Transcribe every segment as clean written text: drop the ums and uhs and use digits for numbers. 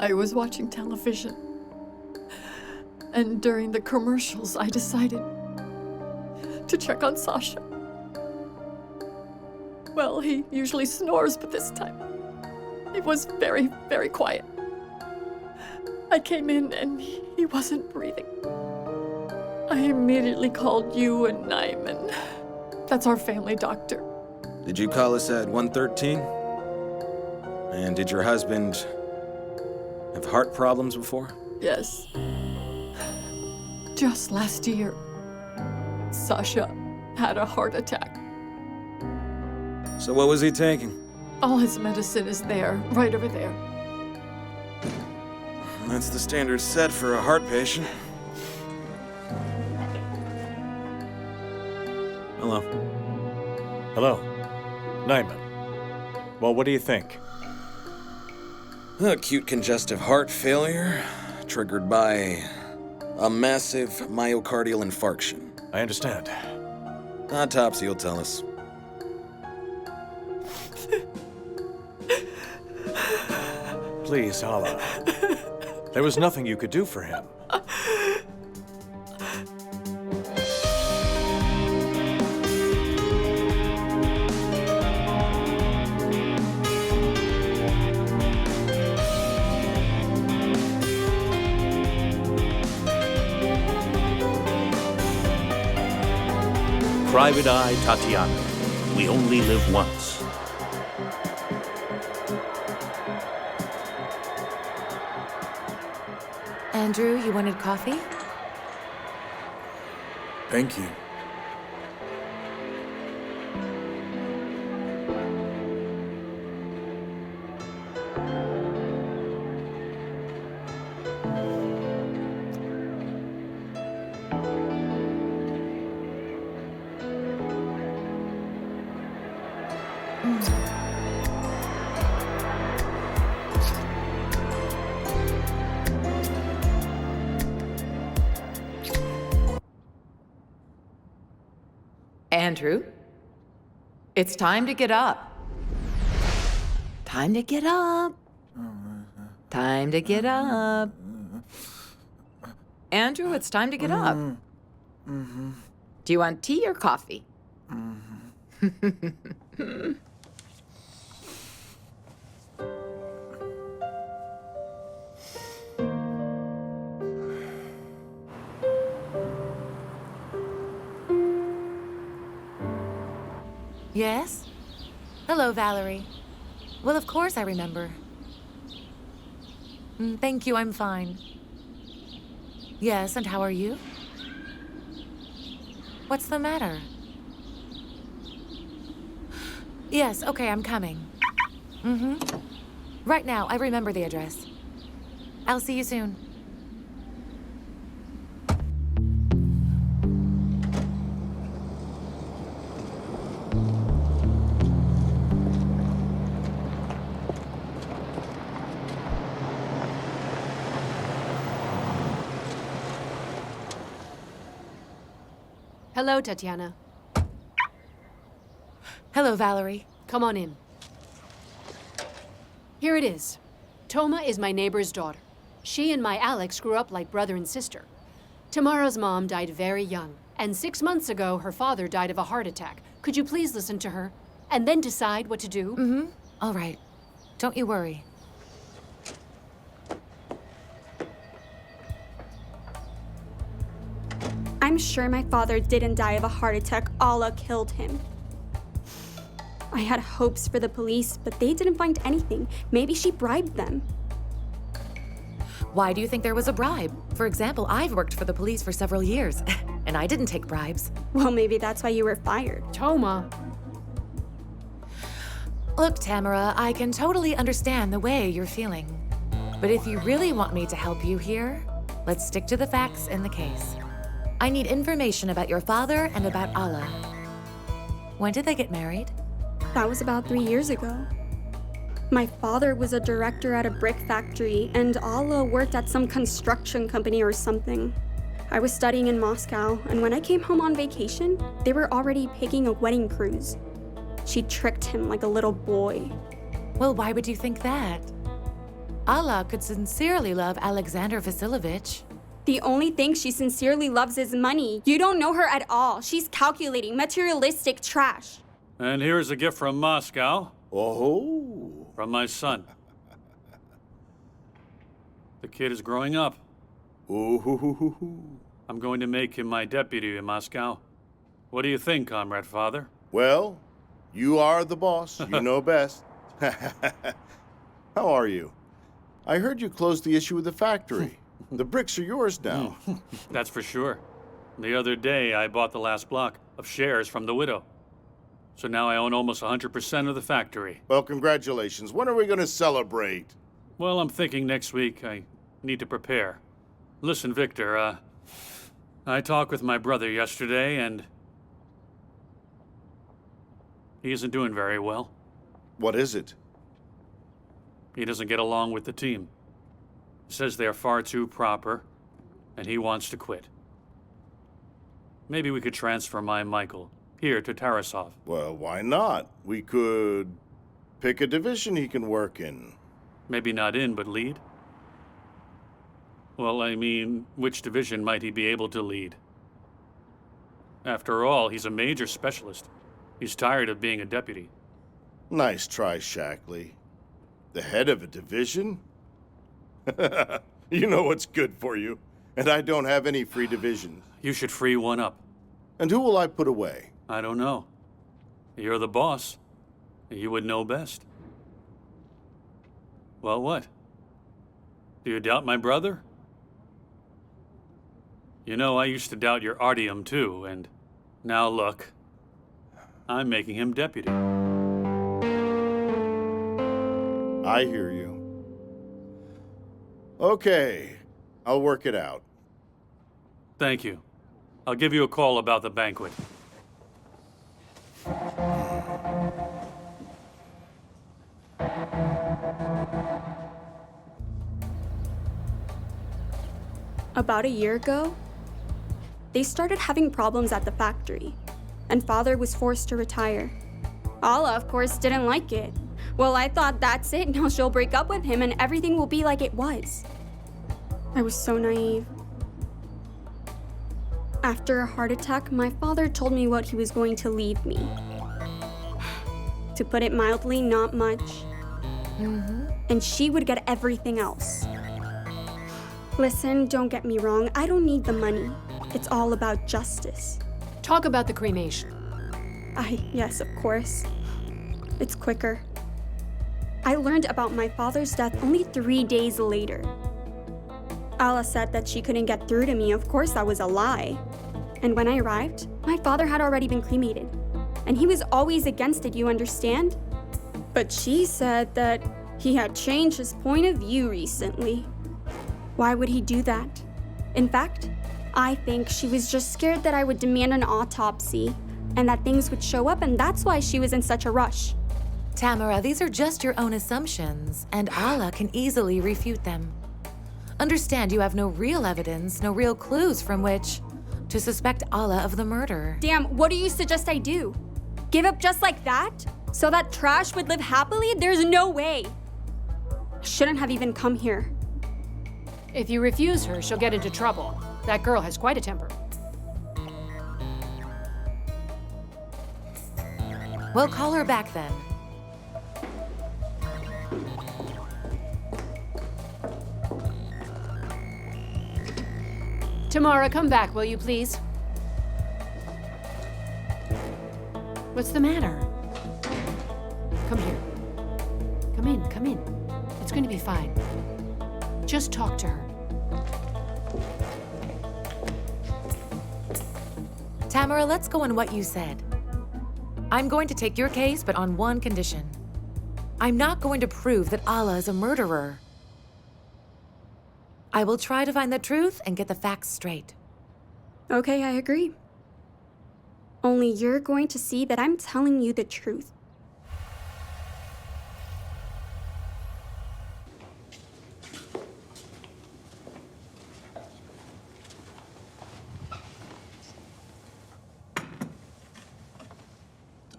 I was watching television, and during the commercials, I decided to check on Sasha. Well, he usually snores, but this time, it was very, very quiet. I came in and he wasn't breathing. I immediately called you and Nyman. That's our family doctor. Did you call us at 113? And did your husband have heart problems before? Yes. Just last year, Sasha had a heart attack. So what was he taking? All his medicine is there, right over there. That's the standard set for a heart patient. Hello. Hello. Nyman. Well, what do you think? Acute congestive heart failure, triggered by a massive myocardial infarction. I understand. Autopsy will tell us. Please, Allah. There was nothing you could do for him. Private Eye Tatyana. We only live once. Andrew, you wanted coffee? Thank you. Andrew, it's time to get up. Time to get up. Time to get up. Andrew, it's time to get up. Do you want tea or coffee? Yes? Hello, Valerie. Well, of course I remember. Thank you, I'm fine. Yes, and how are you? What's the matter? Yes, okay, I'm coming. Right now, I remember the address. I'll see you soon. Hello, Tatyana. Hello, Valerie. Come on in. Here it is. Toma is my neighbor's daughter. She and my Alex grew up like brother and sister. Tamara's mom died very young, and 6 months ago, her father died of a heart attack. Could you please listen to her, and then decide what to do? All right. Don't you worry. I'm sure my father didn't die of a heart attack. Allah killed him. I had hopes for the police, but they didn't find anything. Maybe she bribed them. Why do you think there was a bribe? For example, I've worked for the police for several years, and I didn't take bribes. Well, maybe that's why you were fired. Toma. Look, Tamara, I can totally understand the way you're feeling. But if you really want me to help you here, let's stick to the facts in the case. I need information about your father and about Allah. When did they get married? That was about 3 years ago. My father was a director at a brick factory, and Allah worked at some construction company or something. I was studying in Moscow, and when I came home on vacation, they were already picking a wedding cruise. She tricked him like a little boy. Well, why would you think that? Allah could sincerely love Alexander Vasilovich. The only thing she sincerely loves is money. You don't know her at all. She's calculating, materialistic trash. And here's a gift from Moscow. Oh. From my son. The kid is growing up. Ooh. I'm going to make him my deputy in Moscow. What do you think, Comrade Father? Well, you are the boss. You know best. How are you? I heard you closed the issue with the factory. The bricks are yours now. That's for sure. The other day, I bought the last block of shares from the widow. So now I own almost 100% of the factory. Well, congratulations. When are we going to celebrate? Well, I'm thinking next week I need to prepare. Listen, Victor, I talked with my brother yesterday, and he isn't doing very well. What is it? He doesn't get along with the team. Says they're far too proper, and he wants to quit. Maybe we could transfer my Michael here to Tarasov. Well, why not? We could pick a division he can work in. Maybe not in, but lead? Well, I mean, which division might he be able to lead? After all, he's a major specialist. He's tired of being a deputy. Nice try, Shackley. The head of a division? You know what's good for you. And I don't have any free divisions. You should free one up. And who will I put away? I don't know. You're the boss. You would know best. Well, what? Do you doubt my brother? You know, I used to doubt your artium too, and now look. I'm making him deputy. I hear you. Okay, I'll work it out. Thank you. I'll give you a call about the banquet. About a year ago, they started having problems at the factory, and Father was forced to retire. Alla, of course, didn't like it. Well, I thought that's it, now she'll break up with him and everything will be like it was. I was so naive. After a heart attack, my father told me what he was going to leave me. To put it mildly, not much. And she would get everything else. Listen, don't get me wrong, I don't need the money. It's all about justice. Talk about the cremation. Yes, of course. It's quicker. I learned about my father's death only 3 days later. Alla said that she couldn't get through to me. Of course, that was a lie. And when I arrived, my father had already been cremated. And he was always against it, you understand? But she said that he had changed his point of view recently. Why would he do that? In fact, I think she was just scared that I would demand an autopsy and that things would show up, and that's why she was in such a rush. Tamara, these are just your own assumptions, and Allah can easily refute them. Understand, you have no real evidence, no real clues from which to suspect Allah of the murder. Damn, what do you suggest I do? Give up just like that? So that trash would live happily? There's no way. I shouldn't have even come here. If you refuse her, she'll get into trouble. That girl has quite a temper. Well, call her back then. Tamara, come back, will you please? What's the matter? Come here. Come in, come in. It's going to be fine. Just talk to her. Tamara, let's go on what you said. I'm going to take your case, but on one condition. I'm not going to prove that Allah is a murderer. I will try to find the truth and get the facts straight. Okay, I agree. Only you're going to see that I'm telling you the truth.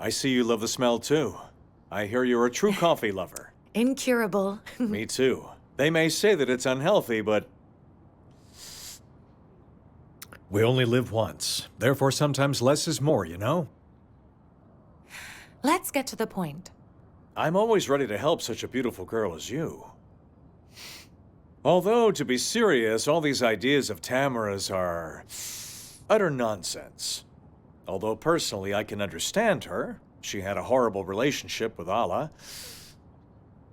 I see you love the smell too. I hear you're a true coffee lover. Incurable. Me too. They may say that it's unhealthy, but We only live once. Therefore, sometimes less is more, you know? Let's get to the point. I'm always ready to help such a beautiful girl as you. Although, to be serious, all these ideas of Tamara's are utter nonsense. Although personally I can understand her. She had a horrible relationship with Allah.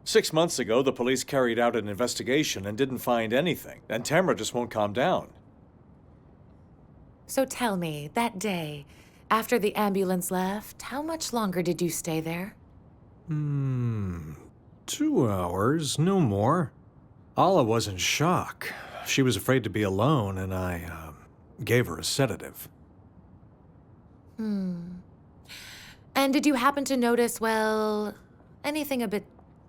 6 months ago, the police carried out an investigation and didn't find anything, and Tamara just won't calm down. So tell me, that day, after the ambulance left, how much longer did you stay there? 2 hours, no more. Allah was in shock. She was afraid to be alone, and I gave her a sedative. And did you happen to notice, well, anything a bit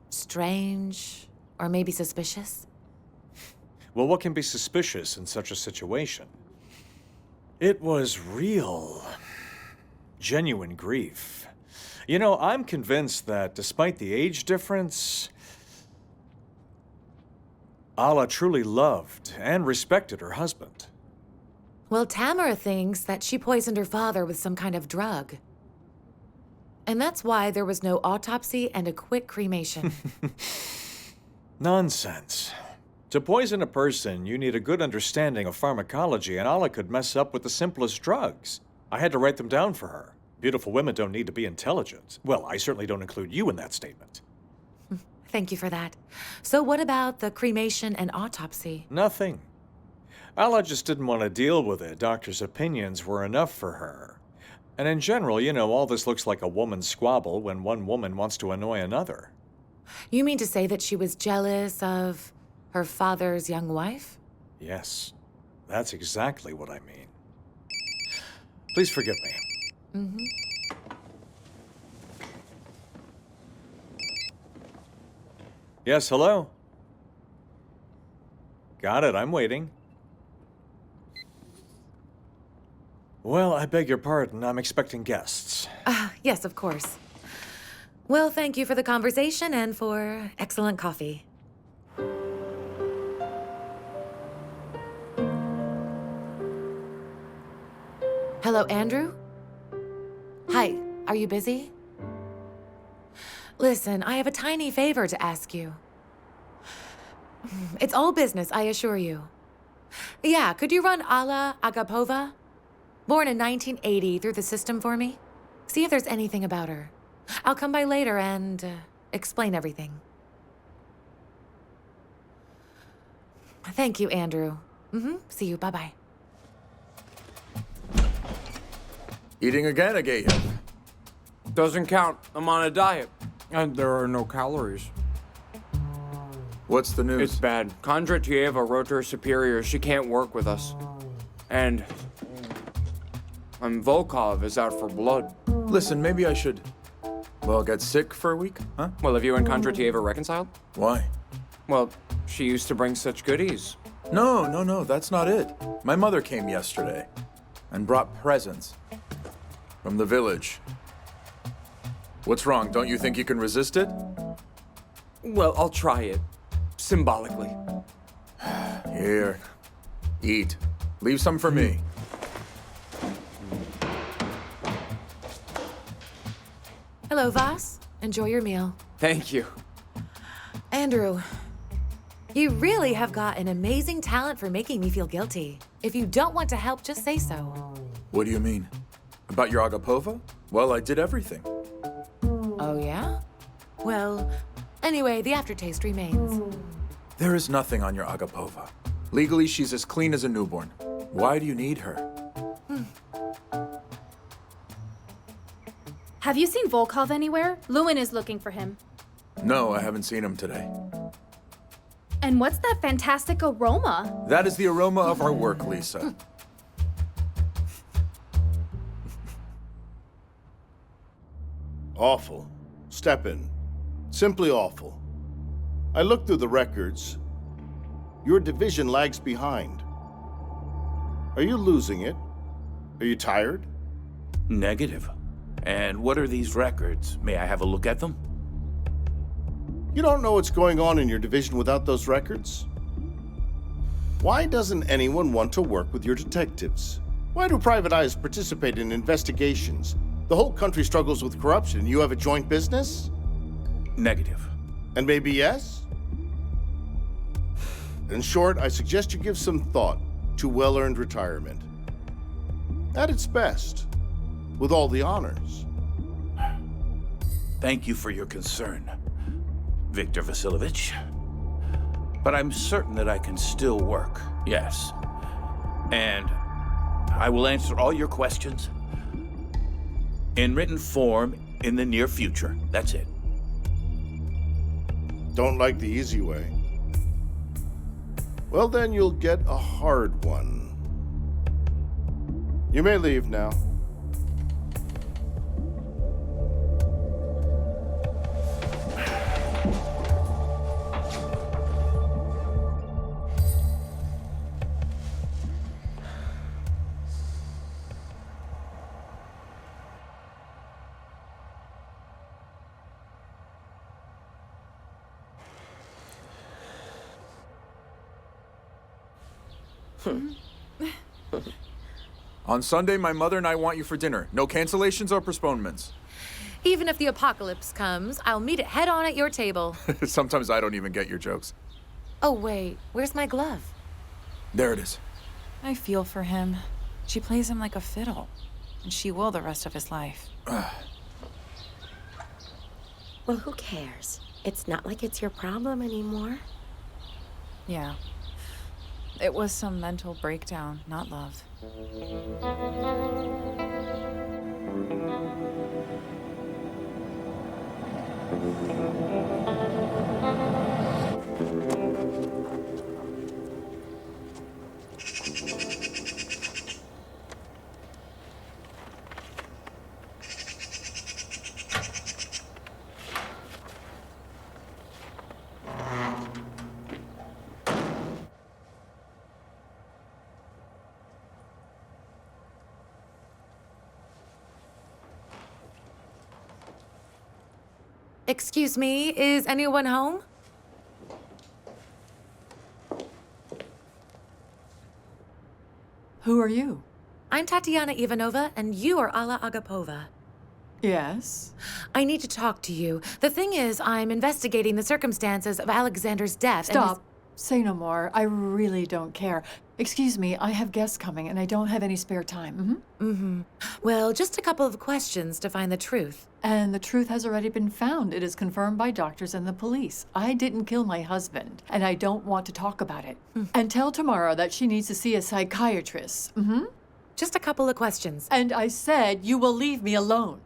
strange or maybe suspicious? Well, what can be suspicious in such a situation? It was real, genuine grief. You know, I'm convinced that despite the age difference, Allah truly loved and respected her husband. Well, Tamara thinks that she poisoned her father with some kind of drug. And that's why there was no autopsy and a quick cremation. Nonsense. To poison a person, you need a good understanding of pharmacology, and Allah could mess up with the simplest drugs. I had to write them down for her. Beautiful women don't need to be intelligent. Well, I certainly don't include you in that statement. Thank you for that. So what about the cremation and autopsy? Nothing. Allah just didn't want to deal with it. Doctors' opinions were enough for her. And in general, you know, all this looks like a woman's squabble when one woman wants to annoy another. You mean to say that she was jealous of her father's young wife? Yes, that's exactly what I mean. Please forgive me. Yes, hello? Got it, I'm waiting. Well, I beg your pardon, I'm expecting guests. Yes, of course. Well, thank you for the conversation and for excellent coffee. Hello, Andrew? Hi, are you busy? Listen, I have a tiny favor to ask you. It's all business, I assure you. Yeah, could you run Alla Agapova, born in 1980, through the system for me? See if there's anything about her. I'll come by later and explain everything. Thank you, Andrew. See you, bye-bye. Eating again, Agayev? Doesn't count. I'm on a diet. And there are no calories. What's the news? It's bad. Kondratyeва wrote to her superior she can't work with us. And Volkov is out for blood. Listen, maybe I should, well, get sick for a week, huh? Well, have you and Kondratyeva reconciled? Why? Well, she used to bring such goodies. No, that's not it. My mother came yesterday and brought presents from the village. What's wrong? Don't you think you can resist it? Well, I'll try it. Symbolically. Here, eat. Leave some for me. Hello, Vas. Enjoy your meal. Thank you. Andrew, you really have got an amazing talent for making me feel guilty. If you don't want to help, just say so. What do you mean? About your Agapova? Well, I did everything. Oh, yeah? Well, anyway, the aftertaste remains. There is nothing on your Agapova. Legally, she's as clean as a newborn. Why do you need her? Have you seen Volkov anywhere? Lewin is looking for him. No, I haven't seen him today. And what's that fantastic aroma? That is the aroma of our work, Lisa. Awful. Stepan. Simply awful. I looked through the records. Your division lags behind. Are you losing it? Are you tired? Negative. And what are these records? May I have a look at them? You don't know what's going on in your division without those records? Why doesn't anyone want to work with your detectives? Why do private eyes participate in investigations? The whole country struggles with corruption. You have a joint business? Negative. And maybe yes? In short, I suggest you give some thought to well-earned retirement. At its best, with all the honors. Thank you for your concern, Victor Vasilovich. But I'm certain that I can still work, yes. And I will answer all your questions in written form in the near future. That's it. Don't like the easy way? Well, then you'll get a hard one. You may leave now. On Sunday, my mother and I want you for dinner. No cancellations or postponements. Even if the apocalypse comes, I'll meet it head on at your table. Sometimes I don't even get your jokes. Oh, wait, where's my glove? There it is. I feel for him. She plays him like a fiddle, and she will the rest of his life. Well, who cares? It's not like it's your problem anymore. Yeah. It was some mental breakdown, not love. Excuse me, is anyone home? Who are you? I'm Tatyana Ivanova, and you are Alla Agapova. Yes? I need to talk to you. The thing is, I'm investigating the circumstances of Alexander's death. Stop. Say no more. I really don't care. Excuse me, I have guests coming, and I don't have any spare time. Well, just a couple of questions to find the truth. And the truth has already been found. It is confirmed by doctors and the police. I didn't kill my husband, and I don't want to talk about it. And tell Tamara that she needs to see a psychiatrist. Just a couple of questions. And I said you will leave me alone.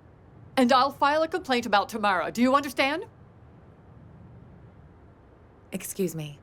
And I'll file a complaint about Tamara. Do you understand? Excuse me.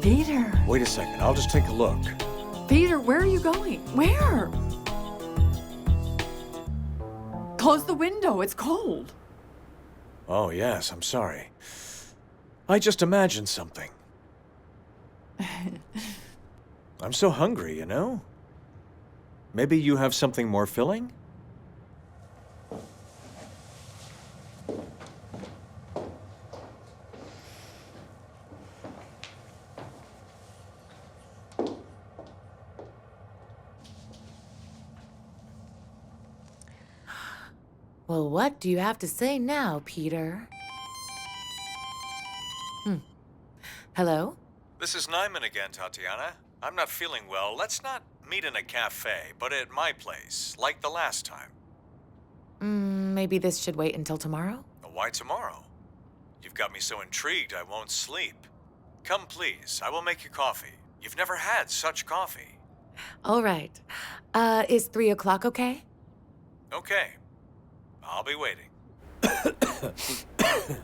Peter. Wait a second, I'll just take a look. Peter, where are you going? Where? Close the window, it's cold. Oh, yes, I'm sorry. I just imagined something. I'm so hungry, you know? Maybe you have something more filling? Well, what do you have to say now, Peter? Hello? This is Nyman again, Tatyana. I'm not feeling well. Let's not meet in a cafe, but at my place, like the last time. Maybe this should wait until tomorrow? Why tomorrow? You've got me so intrigued I won't sleep. Come, please. I will make you coffee. You've never had such coffee. All right. Is 3 o'clock okay? Okay. I'll be waiting.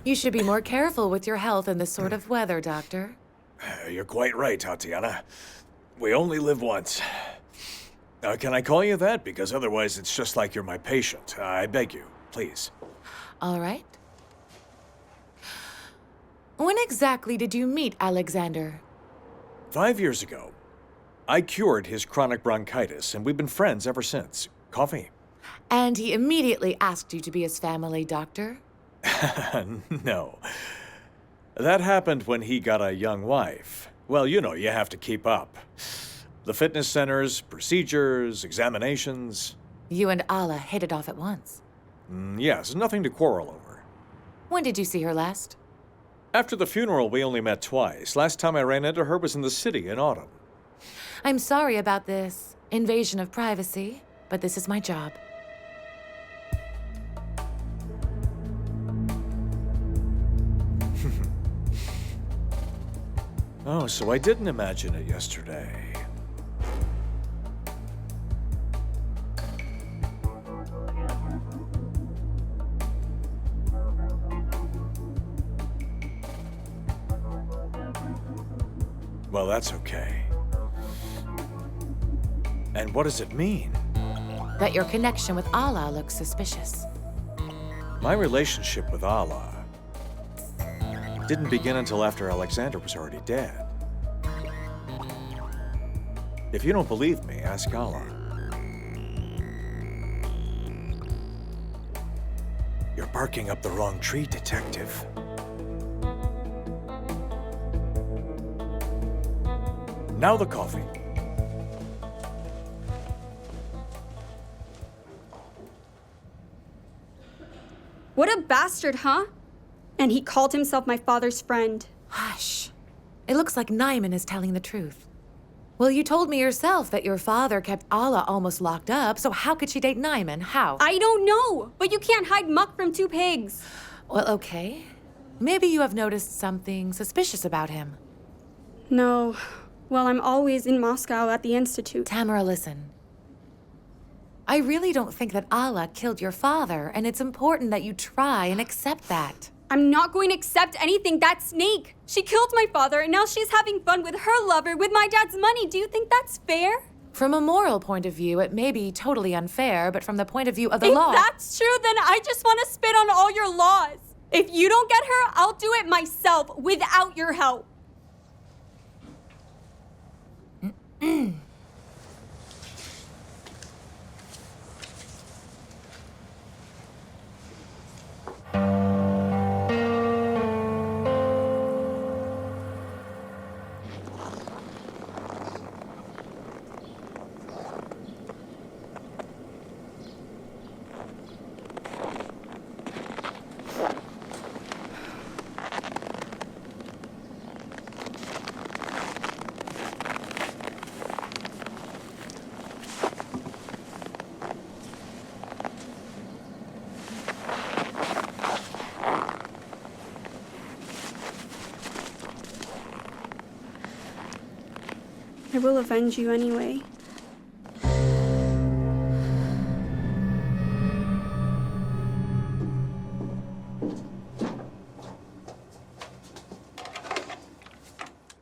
You should be more careful with your health in this sort of weather, Doctor. You're quite right, Tatyana. We only live once. Can I call you that? Because otherwise it's just like you're my patient. I beg you, please. All right. When exactly did you meet Alexander? 5 years ago. I cured his chronic bronchitis, and we've been friends ever since. Coffee? And he immediately asked you to be his family doctor? No. That happened when he got a young wife. Well, you know, you have to keep up. The fitness centers, procedures, examinations. You and Alla hit it off at once. Yes, nothing to quarrel over. When did you see her last? After the funeral, we only met twice. Last time I ran into her was in the city in autumn. I'm sorry about this invasion of privacy, but this is my job. Oh, so I didn't imagine it yesterday. Well, that's okay. And what does it mean? That your connection with Alla looks suspicious. My relationship with Alla didn't begin until after Alexander was already dead. If you don't believe me, ask Alla. You're barking up the wrong tree, detective. Now the coffee. What a bastard, huh? And he called himself my father's friend. Hush. It looks like Nyman is telling the truth. Well, you told me yourself that your father kept Alla almost locked up, so how could she date Nyman? How? I don't know, but you can't hide muck from two pigs. Well, okay. Maybe you have noticed something suspicious about him. No. Well, I'm always in Moscow at the Institute. Tamara, listen. I really don't think that Alla killed your father, and it's important that you try and accept that. I'm not going to accept anything. That snake. She killed my father, and now she's having fun with her lover with my dad's money. Do you think that's fair? From a moral point of view, it may be totally unfair, but from the point of view of the law... If that's true, then I just want to spit on all your laws. If you don't get her, I'll do it myself without your help. I will avenge you anyway.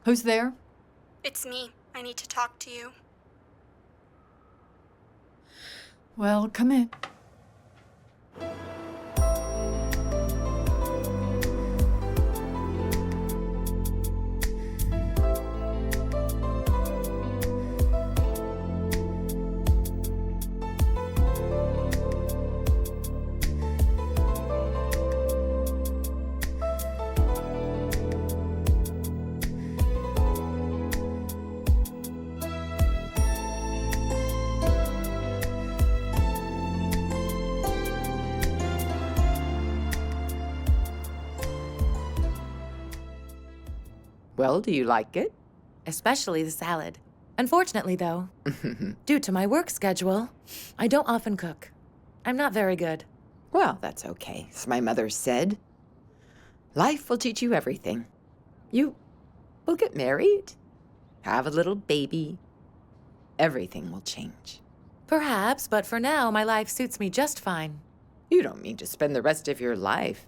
Who's there? It's me. I need to talk to you. Well, come in. Well, do you like it? Especially the salad. Unfortunately, though, due to my work schedule, I don't often cook. I'm not very good. Well, that's okay. As my mother said, life will teach you everything. You will get married, have a little baby. Everything will change. Perhaps, but for now, my life suits me just fine. You don't mean to spend the rest of your life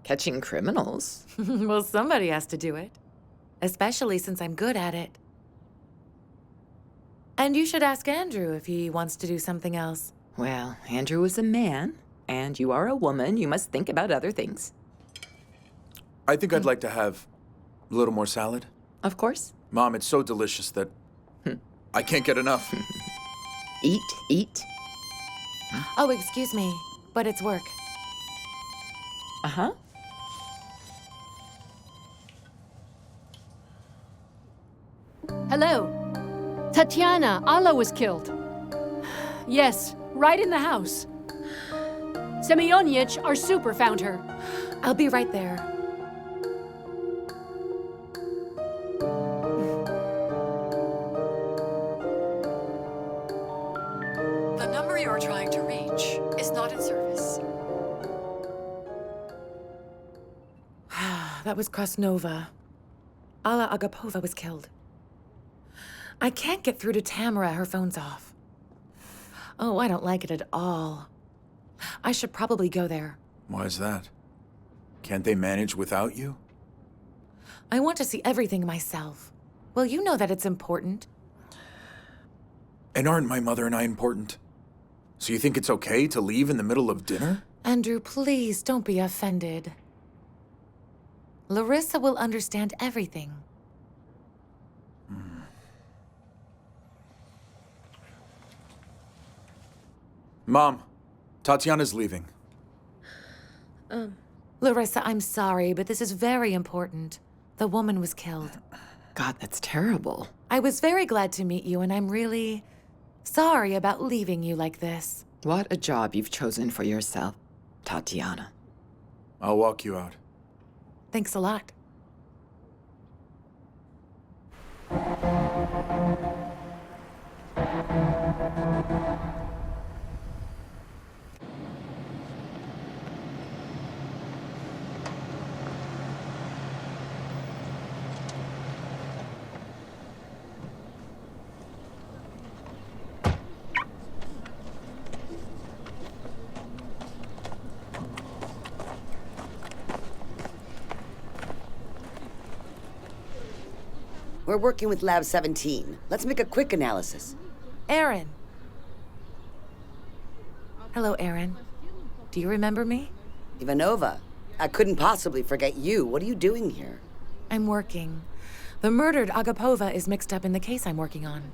catching criminals. Well, somebody has to do it. Especially since I'm good at it. And you should ask Andrew if he wants to do something else. Well, Andrew is a man, and you are a woman. You must think about other things. I think I'd like to have a little more salad. Of course. Mom, it's so delicious that I can't get enough. Eat. Oh, excuse me, but it's work. Uh-huh. Hello. Tatyana, Allah was killed. Yes, right in the house. Semyonich, our super, found her. I'll be right there. The number you are trying to reach is not in service. That was Krasnova. Alla Agapova was killed. I can't get through to Tamara. Her phone's off. Oh, I don't like it at all. I should probably go there. Why is that? Can't they manage without you? I want to see everything myself. Well, you know that it's important. And aren't my mother and I important? So you think it's okay to leave in the middle of dinner? Andrew, please don't be offended. Larissa will understand everything. Mom, Tatyana's leaving. Larissa, I'm sorry, but this is very important. The woman was killed. God, that's terrible. I was very glad to meet you, and I'm really sorry about leaving you like this. What a job you've chosen for yourself, Tatyana. I'll walk you out. Thanks a lot. We're working with Lab 17. Let's make a quick analysis. Aaron. Hello, Aaron. Do you remember me? Ivanova, I couldn't possibly forget you. What are you doing here? I'm working. The murdered Agapova is mixed up in the case I'm working on.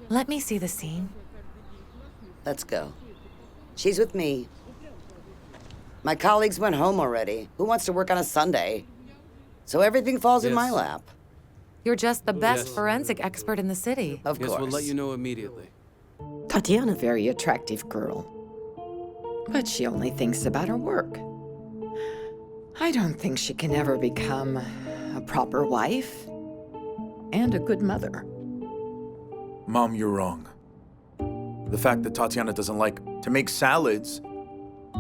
Let me see the scene. Let's go. She's with me. My colleagues went home already. Who wants to work on a Sunday? So everything falls in my lap. You're just the best forensic expert in the city. Of course. We'll let you know immediately. Tatyana, very attractive girl. But she only thinks about her work. I don't think she can ever become a proper wife and a good mother. Mom, you're wrong. The fact that Tatyana doesn't like to make salads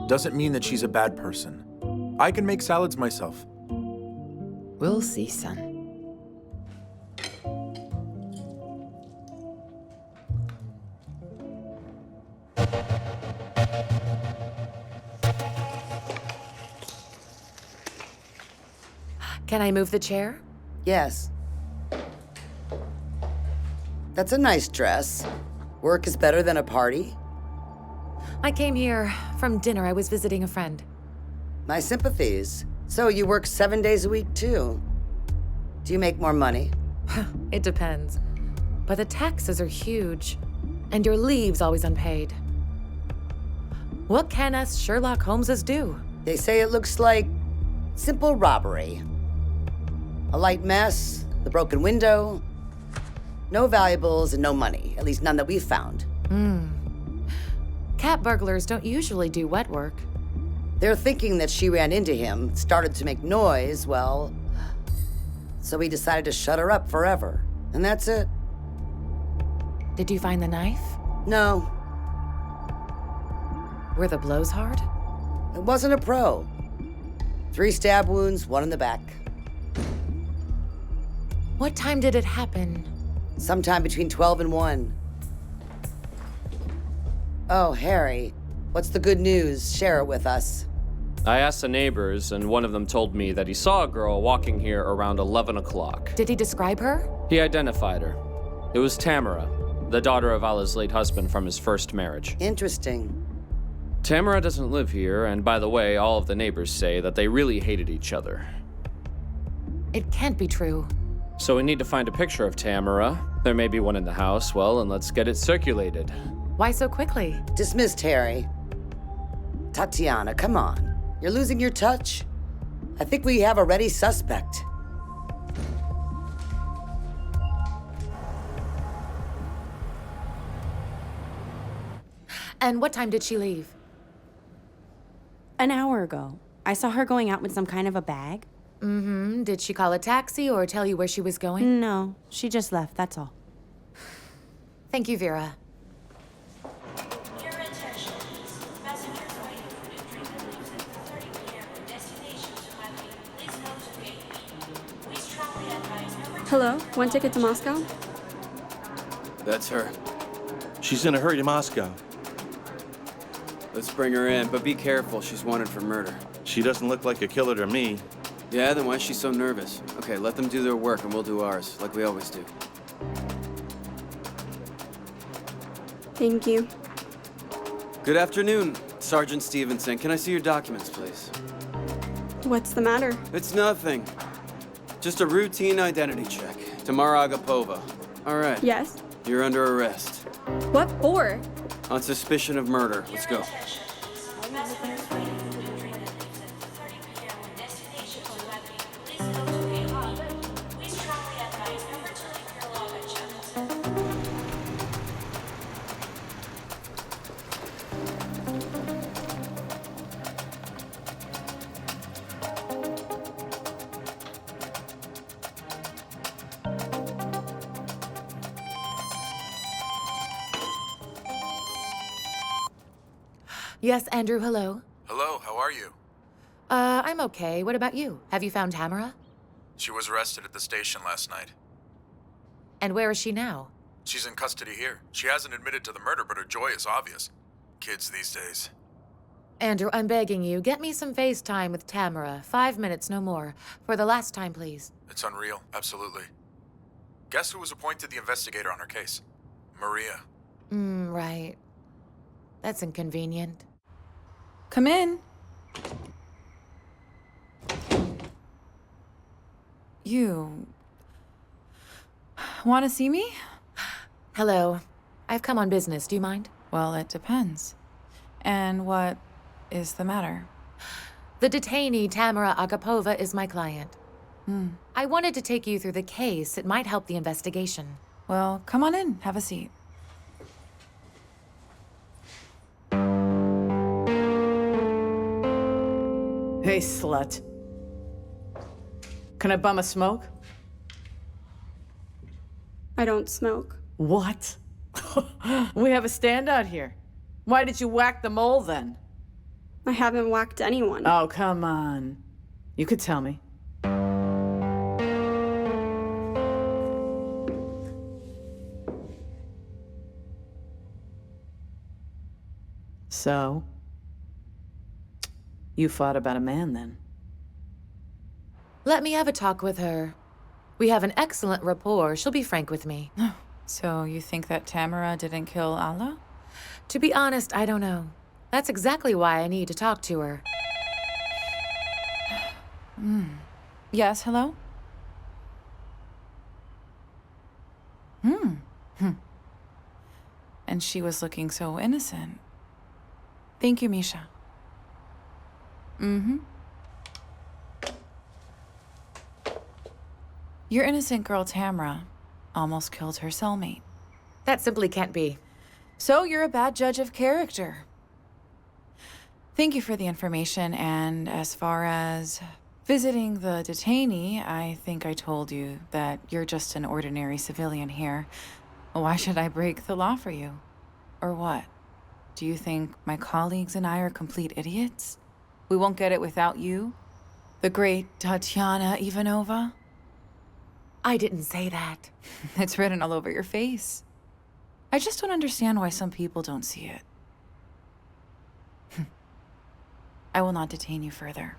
doesn't mean that she's a bad person. I can make salads myself. We'll see, son. Can I move the chair? Yes. That's a nice dress. Work is better than a party. I came here from dinner. I was visiting a friend. My sympathies. So you work 7 days a week, too? Do you make more money? It depends. But the taxes are huge. And your leave's always unpaid. What can us Sherlock Holmeses do? They say it looks like simple robbery. A light mess, the broken window, no valuables and no money, at least none that we've found. Cat burglars don't usually do wet work. They're thinking that she ran into him, started to make noise, well, so we decided to shut her up forever. And that's it. Did you find the knife? No, Were the blows hard? it wasn't a pro. 3 stab wounds, 1 in the back. What time did it happen? Sometime between 12 and 1. Oh, Harry, what's the good news? Share it with us. I asked the neighbors, and one of them told me that he saw a girl walking here around 11 o'clock. Did he describe her? He identified her. It was Tamara, the daughter of Allah's late husband from his first marriage. Interesting. Tamara doesn't live here, and by the way, all of the neighbors say that they really hated each other. It can't be true. So we need to find a picture of Tamara. There may be one in the house, well, and let's get it circulated. Why so quickly? Dismissed, Harry. Tatyana, come on. You're losing your touch. I think we have a ready suspect. And what time did she leave? An hour ago. I saw her going out with some kind of a bag. Mm-hmm. Did she call a taxi or tell you where she was going? No, she just left, that's all. Thank you, Vera. Hello, 1 ticket to Moscow? That's her. She's in a hurry to Moscow. Let's bring her in, but be careful. She's wanted for murder. She doesn't look like a killer to me. Yeah, then why is she so nervous? Okay, let them do their work and we'll do ours, like we always do. Thank you. Good afternoon, Sergeant Stevenson. Can I see your documents, please? What's the matter? It's nothing. Just a routine identity check. Tamara Agapova. All right. Yes? You're under arrest. What for? On suspicion of murder. Let's go. Yes, Andrew, hello. Hello, how are you? I'm okay. What about you? Have you found Tamara? She was arrested at the station last night. And where is she now? She's in custody here. She hasn't admitted to the murder, but her joy is obvious. Kids these days. Andrew, I'm begging you, get me some FaceTime with Tamara. 5 minutes, no more. For the last time, please. It's unreal, absolutely. Guess who was appointed the investigator on her case? Maria. Right. That's inconvenient. Come in. You... want to see me? Hello. I've come on business. Do you mind? Well, it depends. And what is the matter? The detainee, Tamara Agapova, is my client. I wanted to take you through the case. It might help the investigation. Well, come on in. Have a seat. Hey, slut. Can I bum a smoke? I don't smoke. What? We have a standout here. Why did you whack the mole then? I haven't whacked anyone. Oh, come on. You could tell me. So? You fought about a man then? Let me have a talk with her. We have an excellent rapport. She'll be frank with me. So you think that Tamara didn't kill Allah? To be honest, I don't know. That's exactly why I need to talk to her. Yes, hello? And she was looking so innocent. Thank you, Misha. Your innocent girl, Tamara, almost killed her cellmate. That simply can't be. So you're a bad judge of character. Thank you for the information, and as far as Visiting the detainee, I think I told you that you're just an ordinary civilian here. Why should I break the law for you? Or what? Do you think my colleagues and I are complete idiots? We won't get it without you? The great Tatyana Ivanova? I didn't say that. It's written all over your face. I just don't understand why some people don't see it. I will not detain you further.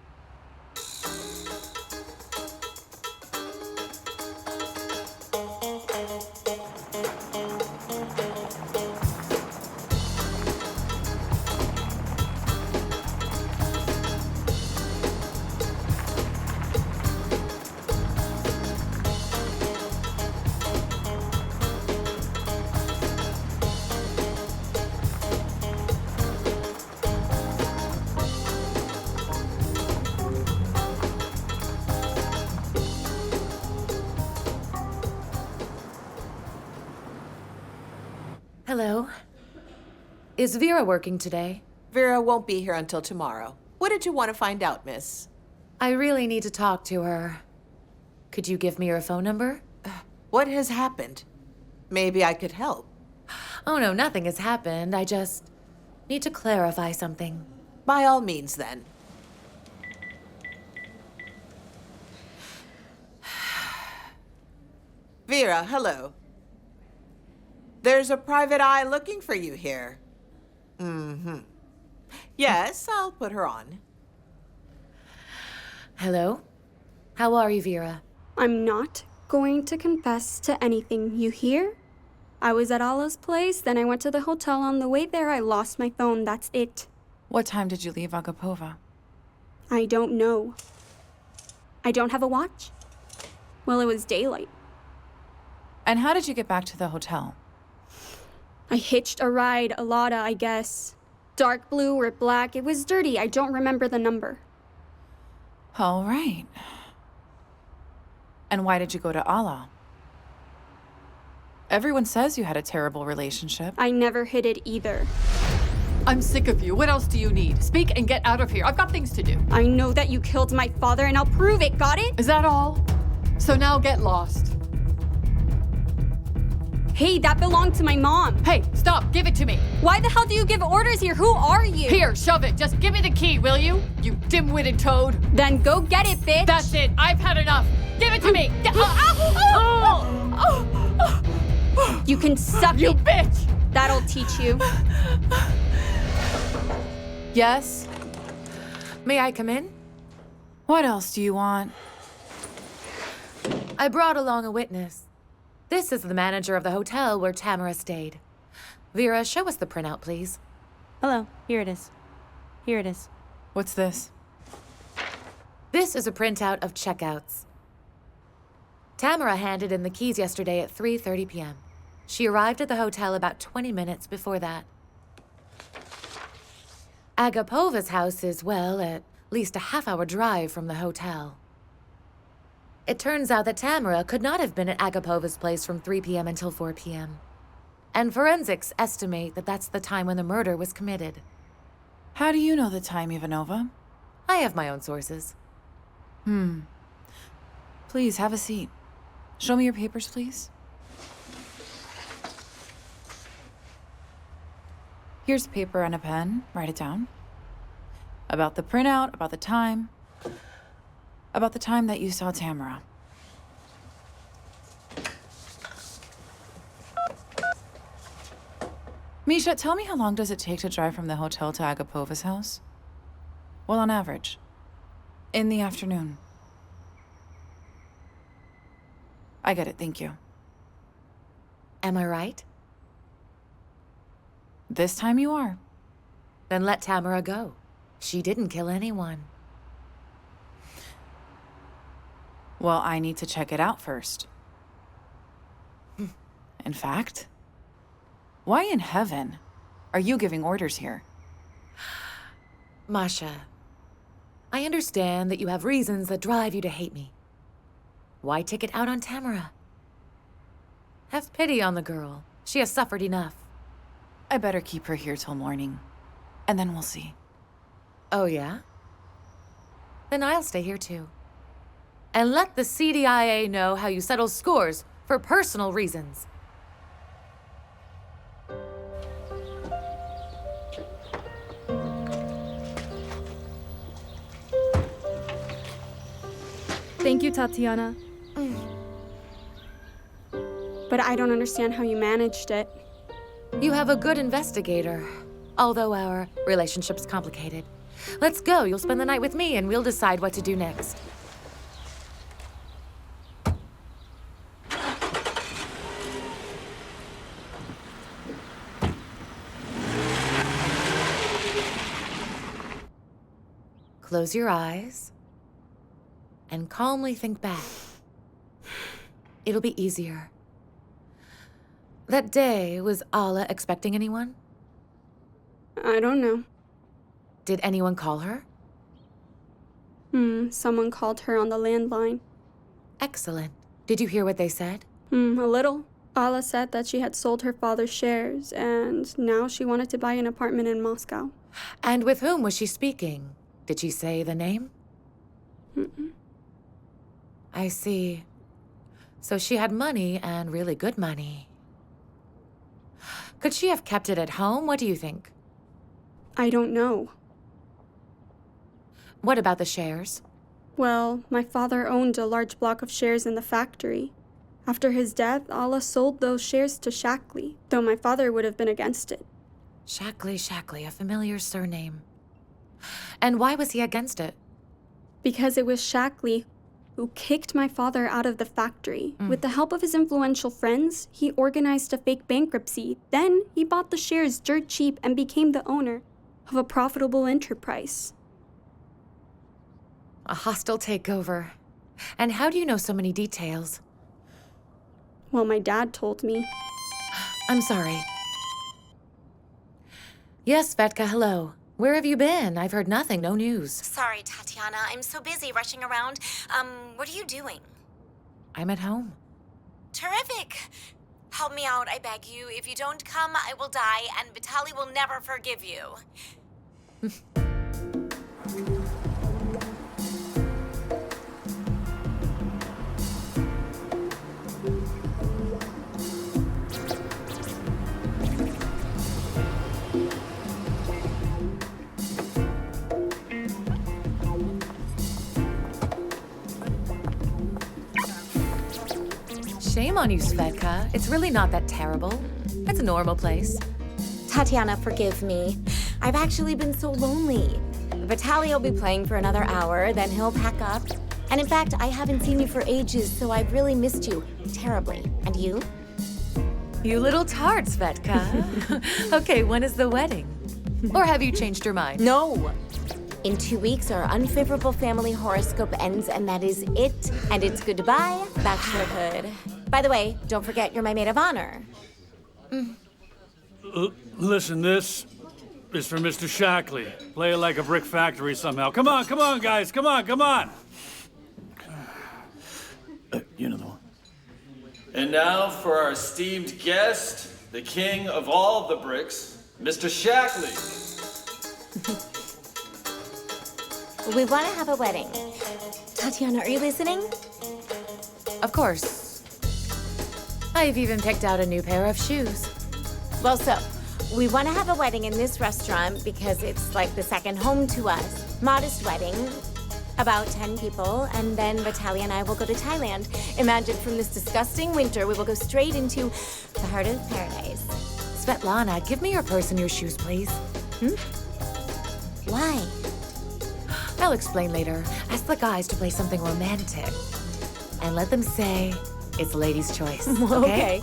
Hello. Is Vera working today? Vera won't be here until tomorrow. What did you want to find out, miss? I really need to talk to her. Could you give me her phone number? What has happened? Maybe I could help. Oh no, nothing has happened. I just need to clarify something. By all means, then. Vera, hello. There's a private eye looking for you here. Mm-hmm. Yes, I'll put her on. Hello? How are you, Vera? I'm not going to confess to anything, you hear? I was at Allah's place, then I went to the hotel. On the way there, I lost my phone. That's it. What time did you leave Agapova? I don't know. I don't have a watch. Well, it was daylight. And how did you get back to the hotel? I hitched a ride, a Lada, I guess. Dark blue or black. It was dirty. I don't remember the number. All right. And why did you go to Allah? Everyone says you had a terrible relationship. I never hid it either. I'm sick of you. What else do you need? Speak and get out of here. I've got things to do. I know that you killed my father and I'll prove it. Got it? Is that all? So now get lost. Hey, that belonged to my mom. Hey, stop. Give it to me. Why the hell do you give orders here? Who are you? Here, shove it. Just give me the key, will you? You dim-witted toad. Then go get it, bitch. That's it. I've had enough. Give it to me. You can suck you it. You bitch. That'll teach you. Yes? May I come in? What else do you want? I brought along a witness. This is the manager of the hotel where Tamara stayed. Vera, show us the printout, please. Hello, here it is. Here it is. What's this? This is a printout of checkouts. Tamara handed in the keys yesterday at 3:30 p.m. She arrived at the hotel about 20 minutes before that. Agapova's house is, well, at least a half-hour drive from the hotel. It turns out that Tamara could not have been at Agapova's place from 3 p.m. until 4 p.m. And forensics estimate that that's the time when the murder was committed. How do you know the time, Ivanova? I have my own sources. Please, have a seat. Show me your papers, please. Here's paper and a pen. Write it down. About the printout, about the time. About the time that you saw Tamara. Misha, tell me how long does it take to drive from the hotel to Agapova's house? Well, on average. In the afternoon. I get it, thank you. Am I right? This time you are. Then let Tamara go. She didn't kill anyone. Well, I need to check it out first. In fact, why in heaven are you giving orders here? Masha, I understand that you have reasons that drive you to hate me. Why take it out on Tamara? Have pity on the girl. She has suffered enough. I better keep her here till morning, and then we'll see. Oh, yeah? Then I'll stay here too. And let the CDIA know how you settle scores for personal reasons. Thank you, Tatyana. But I don't understand how you managed it. You have a good investigator, although our relationship's complicated. Let's go. You'll spend the night with me, and we'll decide what to do next. Close your eyes and calmly think back. It'll be easier. That day, was Ala expecting anyone? I don't know. Did anyone call her? Someone called her on the landline. Excellent. Did you hear what they said? A little. Ala said that she had sold her father's shares, and now she wanted to buy an apartment in Moscow. And with whom was she speaking? Did she say the name? I see. So she had money, and really good money. Could she have kept it at home? What do you think? I don't know. What about the shares? Well, my father owned a large block of shares in the factory. After his death, Ala sold those shares to Shackley, though my father would have been against it. Shackley, a familiar surname. And why was he against it? Because it was Shackley who kicked my father out of the factory. With the help of his influential friends, he organized a fake bankruptcy. Then he bought the shares dirt cheap and became the owner of a profitable enterprise. A hostile takeover. And how do you know so many details? Well, my dad told me. I'm sorry. Yes, Svetka, hello. Where have you been? I've heard nothing, no news. Sorry, Tatyana. I'm so busy rushing around. What are you doing? I'm at home. Terrific. Help me out, I beg you. If you don't come, I will die, and Vitaly will never forgive you. Shame on you, Svetka. It's really not that terrible. It's a normal place. Tatyana, forgive me. I've actually been so lonely. Vitaly will be playing for another hour, then he'll pack up. And in fact, I haven't seen you for ages, so I've really missed you terribly. And you? You little tart, Svetka. Okay, when is the wedding? Or have you changed your mind? No. In 2 weeks, our unfavorable family horoscope ends, and that is it. And it's goodbye, bachelorhood. By the way, don't forget you're my maid of honor. Listen, this is for Mr. Shackley. Play it like a brick factory somehow. Come on, guys. Come on. You know the one. And now for our esteemed guest, the king of all the bricks, Mr. Shackley. We want to have a wedding. Tatyana, are you listening? Of course. I've even picked out a new pair of shoes. Well, so, we want to have a wedding in this restaurant because it's like the second home to us. Modest wedding, about 10 people, and then Vitaly and I will go to Thailand. Imagine from this disgusting winter, we will go straight into the heart of paradise. Svetlana, give me your purse and your shoes, please. Why? I'll explain later. Ask the guys to play something romantic. And let them say it's ladies' choice, okay? Okay.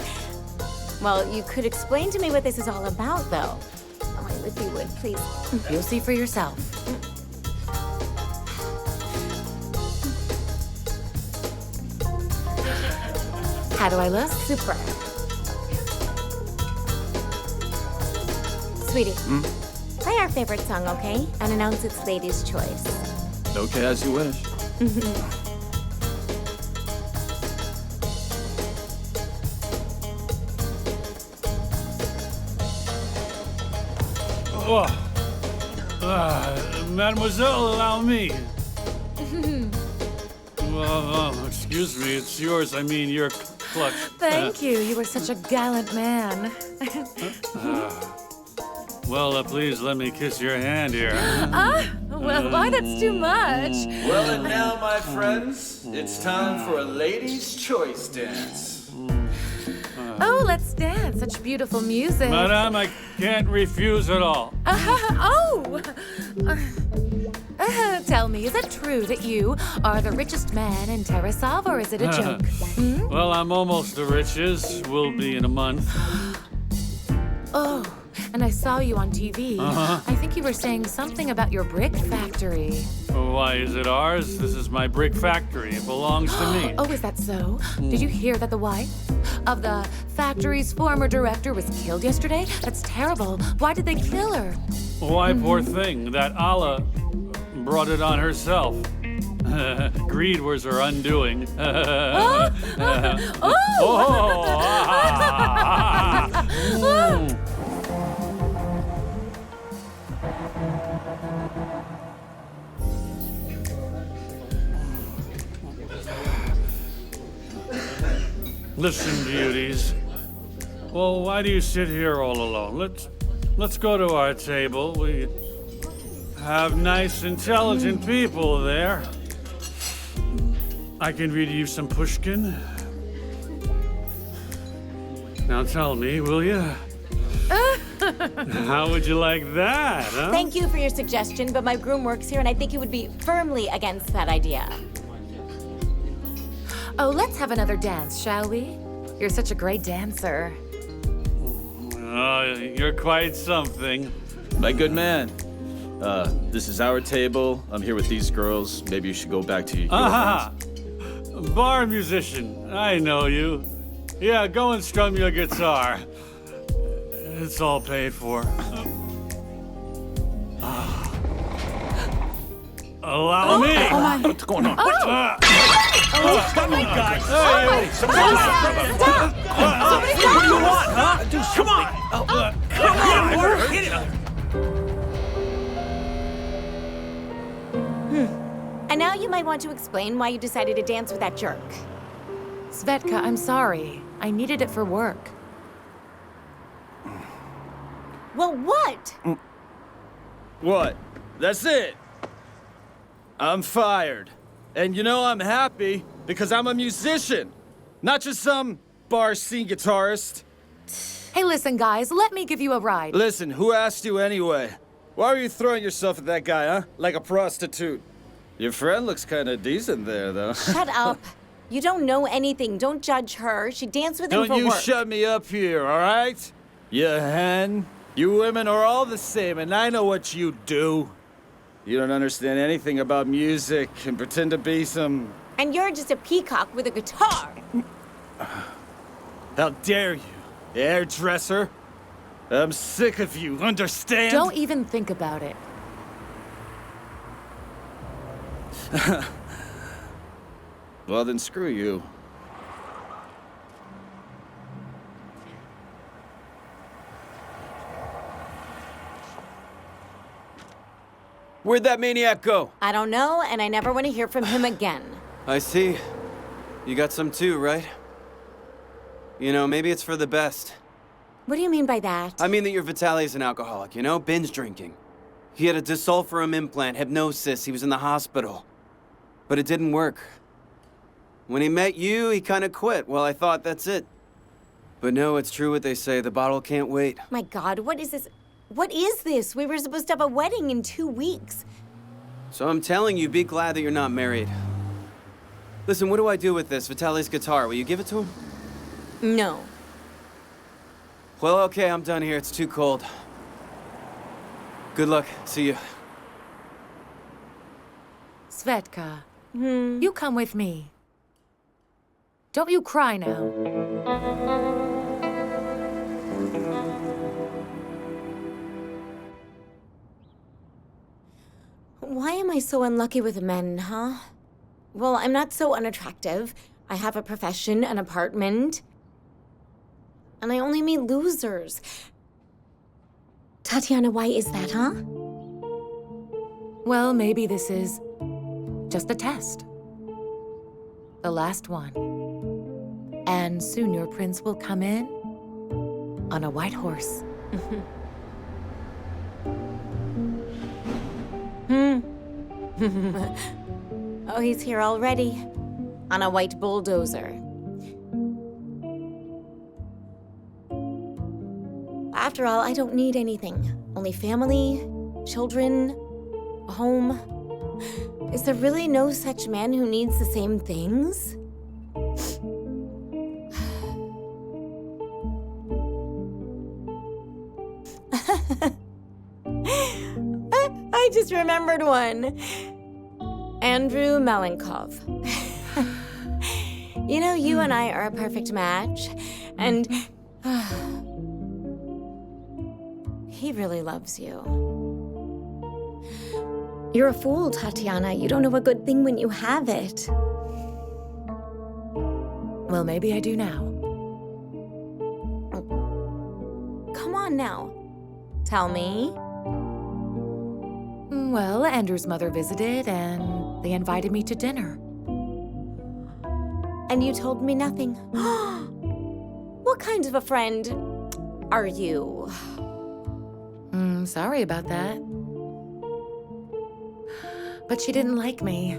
Well, you could explain to me what this is all about, though. Oh, if you would, please. You'll see for yourself. How do I look? Super. Sweetie, play our favorite song, okay? And announce it's ladies' choice. Okay, as you wish. Mademoiselle, allow me. Excuse me, it's yours. I mean, your clutch. Thank you. You are such a gallant man. Well, please let me kiss your hand here. Well, why that's too much. Well, and now, my friends, it's time for a ladies' choice dance. Oh, let's dance. Such beautiful music. Madame, I can't refuse at all. Tell me, is it true that you are the richest man in Tarasov, or is it a joke? Well, I'm almost the richest. Will be in a month. Oh, and I saw you on TV. I think you were saying something about your brick factory. Why is it ours? This is my brick factory. It belongs to me. Oh, is that so? Did you hear that the wife of the factory's former director was killed yesterday? That's terrible. Why did they kill her? Why, poor thing. That Allah brought it on herself. Greed was her undoing. Listen, beauties. Well, why do you sit here all alone? Let's go to our table. We have nice, intelligent people there. I can read you some Pushkin. Now tell me, will you? How would you like that, huh? Thank you for your suggestion, but my groom works here and I think he would be firmly against that idea. Oh, let's have another dance, shall we? You're such a great dancer. Oh, you're quite something. My good man, this is our table. I'm here with these girls. Maybe you should go back to your friends. Bar musician. I know you. Yeah, go and strum your guitar. It's all paid for. Allow me. What's going on? Stop me, guys. Hey, Stop. What do you want, huh? Come on. Come on. Get it. And now you might want to explain why you decided to dance with that jerk. Svetka, I'm sorry. I needed it for work. Well, what? What? That's it. I'm fired. And you know I'm happy because I'm a musician, not just some bar scene guitarist. Hey, listen, guys, let me give you a ride. Listen, who asked you anyway? Why are you throwing yourself at that guy, huh? Like a prostitute. Your friend looks kind of decent there, though. Shut up. You don't know anything. Don't judge her. She danced with him for Don't you work. shut me up here, all right? You hen. You women are all the same, and I know what you do. You don't understand anything about music and pretend to be some... And you're just a peacock with a guitar. How dare you, hairdresser? I'm sick of you, understand? Don't even think about it. Well, then screw you. Where'd that maniac go? I don't know, and I never want to hear from him again. I see. You got some too, right? You know, maybe it's for the best. What do you mean by that? I mean that your Vitaly's an alcoholic, you know? Binge drinking. He had a disulfiram implant, hypnosis, he was in the hospital. But it didn't work. When he met you, he kind of quit. Well, I thought that's it. But no, it's true what they say, the bottle can't wait. My God, what is this? What is this? We were supposed to have a wedding in 2 weeks. So I'm telling you, be glad that you're not married. Listen, what do I do with this, Vitaly's guitar? Will you give it to him? No. Well, okay, I'm done here. It's too cold. Good luck. See you. Svetka, you come with me. Don't you cry now. Why am I so unlucky with men, huh? Well, I'm not so unattractive. I have a profession, an apartment. And I only meet losers. Tatyana, why is that, huh? Well, maybe this is just a test. The last one. And soon your prince will come in on a white horse. Oh, he's here already. On a white bulldozer. After all, I don't need anything. Only family, children, a home. Is there really no such man who needs the same things? I just remembered one. Andrew Melenkov. You know, you and I are a perfect match, and he really loves you. You're a fool, Tatyana. You don't know a good thing when you have it. Well, maybe I do now. Come on now. Tell me. Well, Andrew's mother visited, and they invited me to dinner. And you told me nothing. What kind of a friend are you? Sorry about that. But she didn't like me.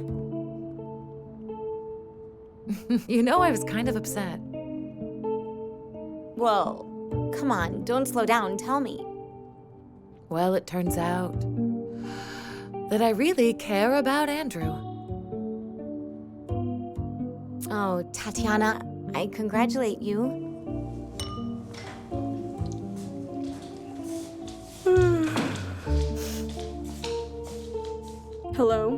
You know, I was kind of upset. Well, come on, don't slow down, tell me. Well, it turns out that I really care about Andrew. Oh, Tatyana, I congratulate you. Hello?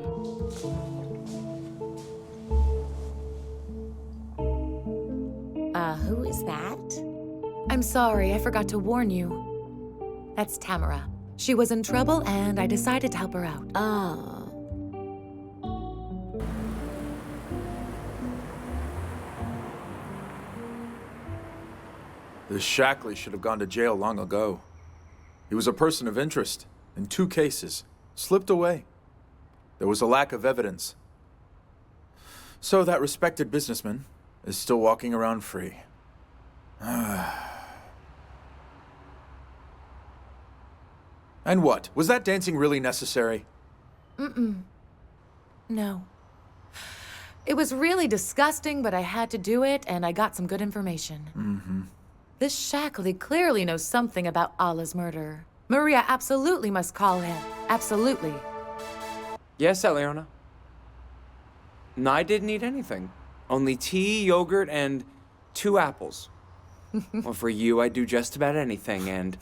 Who is that? I'm sorry, I forgot to warn you. That's Tamara. She was in trouble, and I decided to help her out. Oh. This Shackley should have gone to jail long ago. He was a person of interest in 2 cases. Slipped away. There was a lack of evidence. So that respected businessman is still walking around free. And what? Was that dancing really necessary? No. It was really disgusting, but I had to do it, and I got some good information. This Shackley clearly knows something about Allah's murder. Maria absolutely must call him. Absolutely. Yes, Eliona. No, I didn't eat anything. Only tea, yogurt, and 2 apples. Well, for you, I do just about anything, and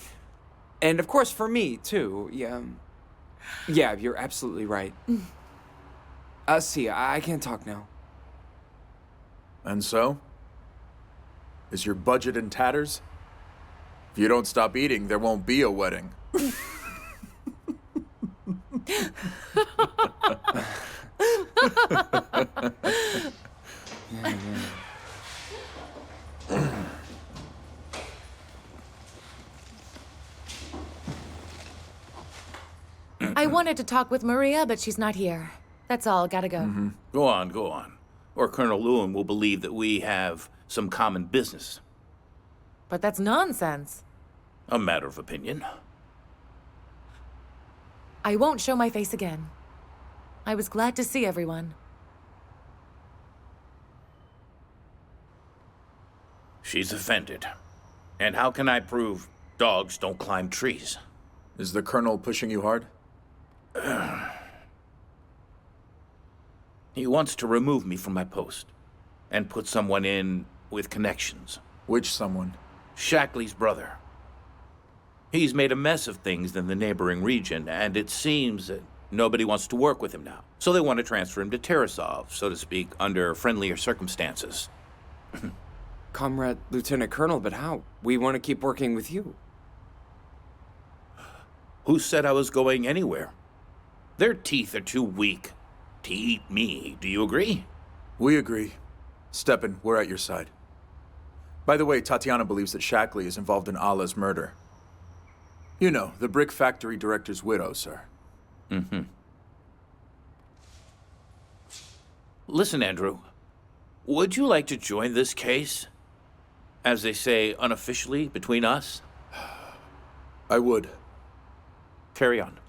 of course for me, too. Yeah, you're absolutely right. See, I can't talk now. And so? Is your budget in tatters? If you don't stop eating, there won't be a wedding. I wanted to talk with Maria, but she's not here. That's all, gotta go. Go on. Or Colonel Lewin will believe that we have some common business. But that's nonsense. A matter of opinion. I won't show my face again. I was glad to see everyone. She's offended. And how can I prove dogs don't climb trees? Is the Colonel pushing you hard? He wants to remove me from my post and put someone in with connections. Which someone? Shackley's brother. He's made a mess of things in the neighboring region, and it seems that nobody wants to work with him now. So they want to transfer him to Tarasov, so to speak, under friendlier circumstances. Comrade Lieutenant Colonel, but how? We want to keep working with you. Who said I was going anywhere? Their teeth are too weak to eat me. Do you agree? We agree. Stepan, we're at your side. By the way, Tatyana believes that Shackley is involved in Allah's murder. You know, the brick factory director's widow, sir. Listen, Andrew. Would you like to join this case? As they say, unofficially, between us? I would. Carry on.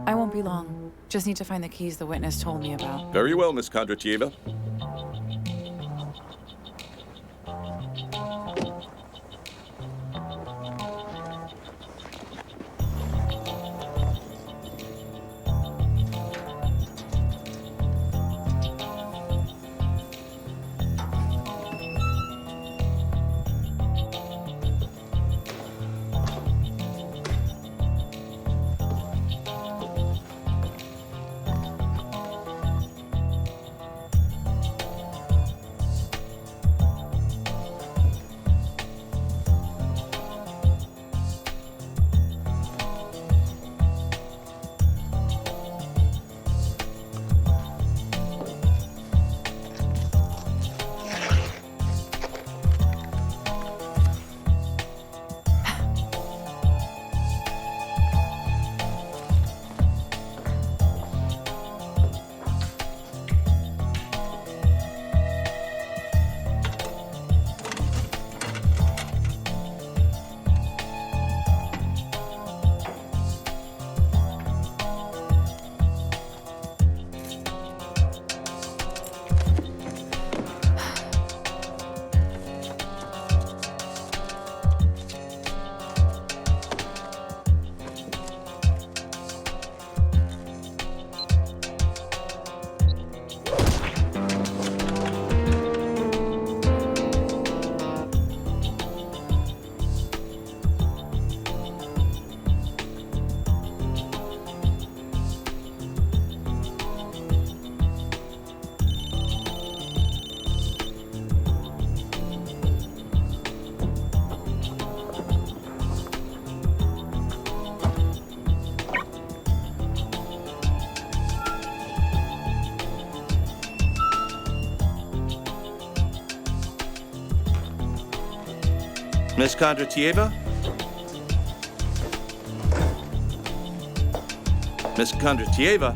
I won't be long. Just need to find the keys the witness told me about. Very well, Miss Kondratieva. Miss Kondratieva? Miss Kondratieva?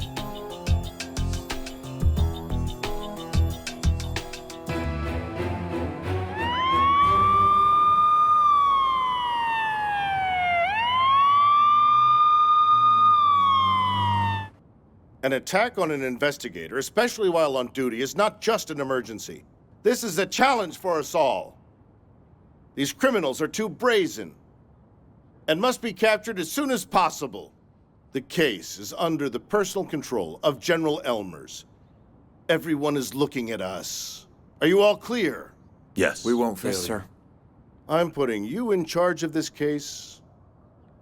An attack on an investigator, especially while on duty, is not just an emergency. This is a challenge for us all. These criminals are too brazen and must be captured as soon as possible. The case is under the personal control of General Elmers. Everyone is looking at us. Are you all clear? Yes. We won't fail Yes, you. sir. I'm putting you in charge of this case,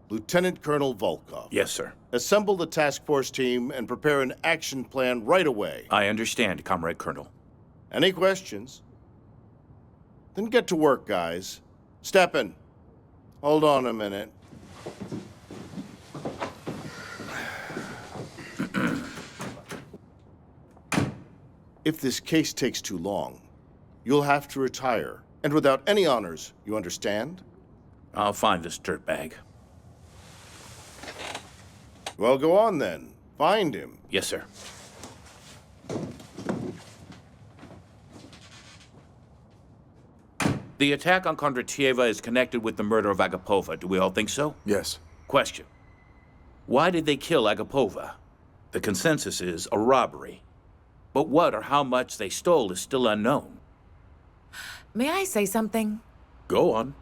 Lieutenant Colonel Volkov. Yes, sir. Assemble the task force team and prepare an action plan right away. I understand, Comrade Colonel. Any questions? Then get to work, guys. Steppen, hold on a minute. If this case takes too long, you'll have to retire. And without any honors, you understand? I'll find this dirtbag. Well, go on then. Find him. Yes, sir. The attack on Kondratieva is connected with the murder of Agapova. Do we all think so? Yes. Question. Why did they kill Agapova? The consensus is a robbery. But what or how much they stole is still unknown. May I say something? Go on.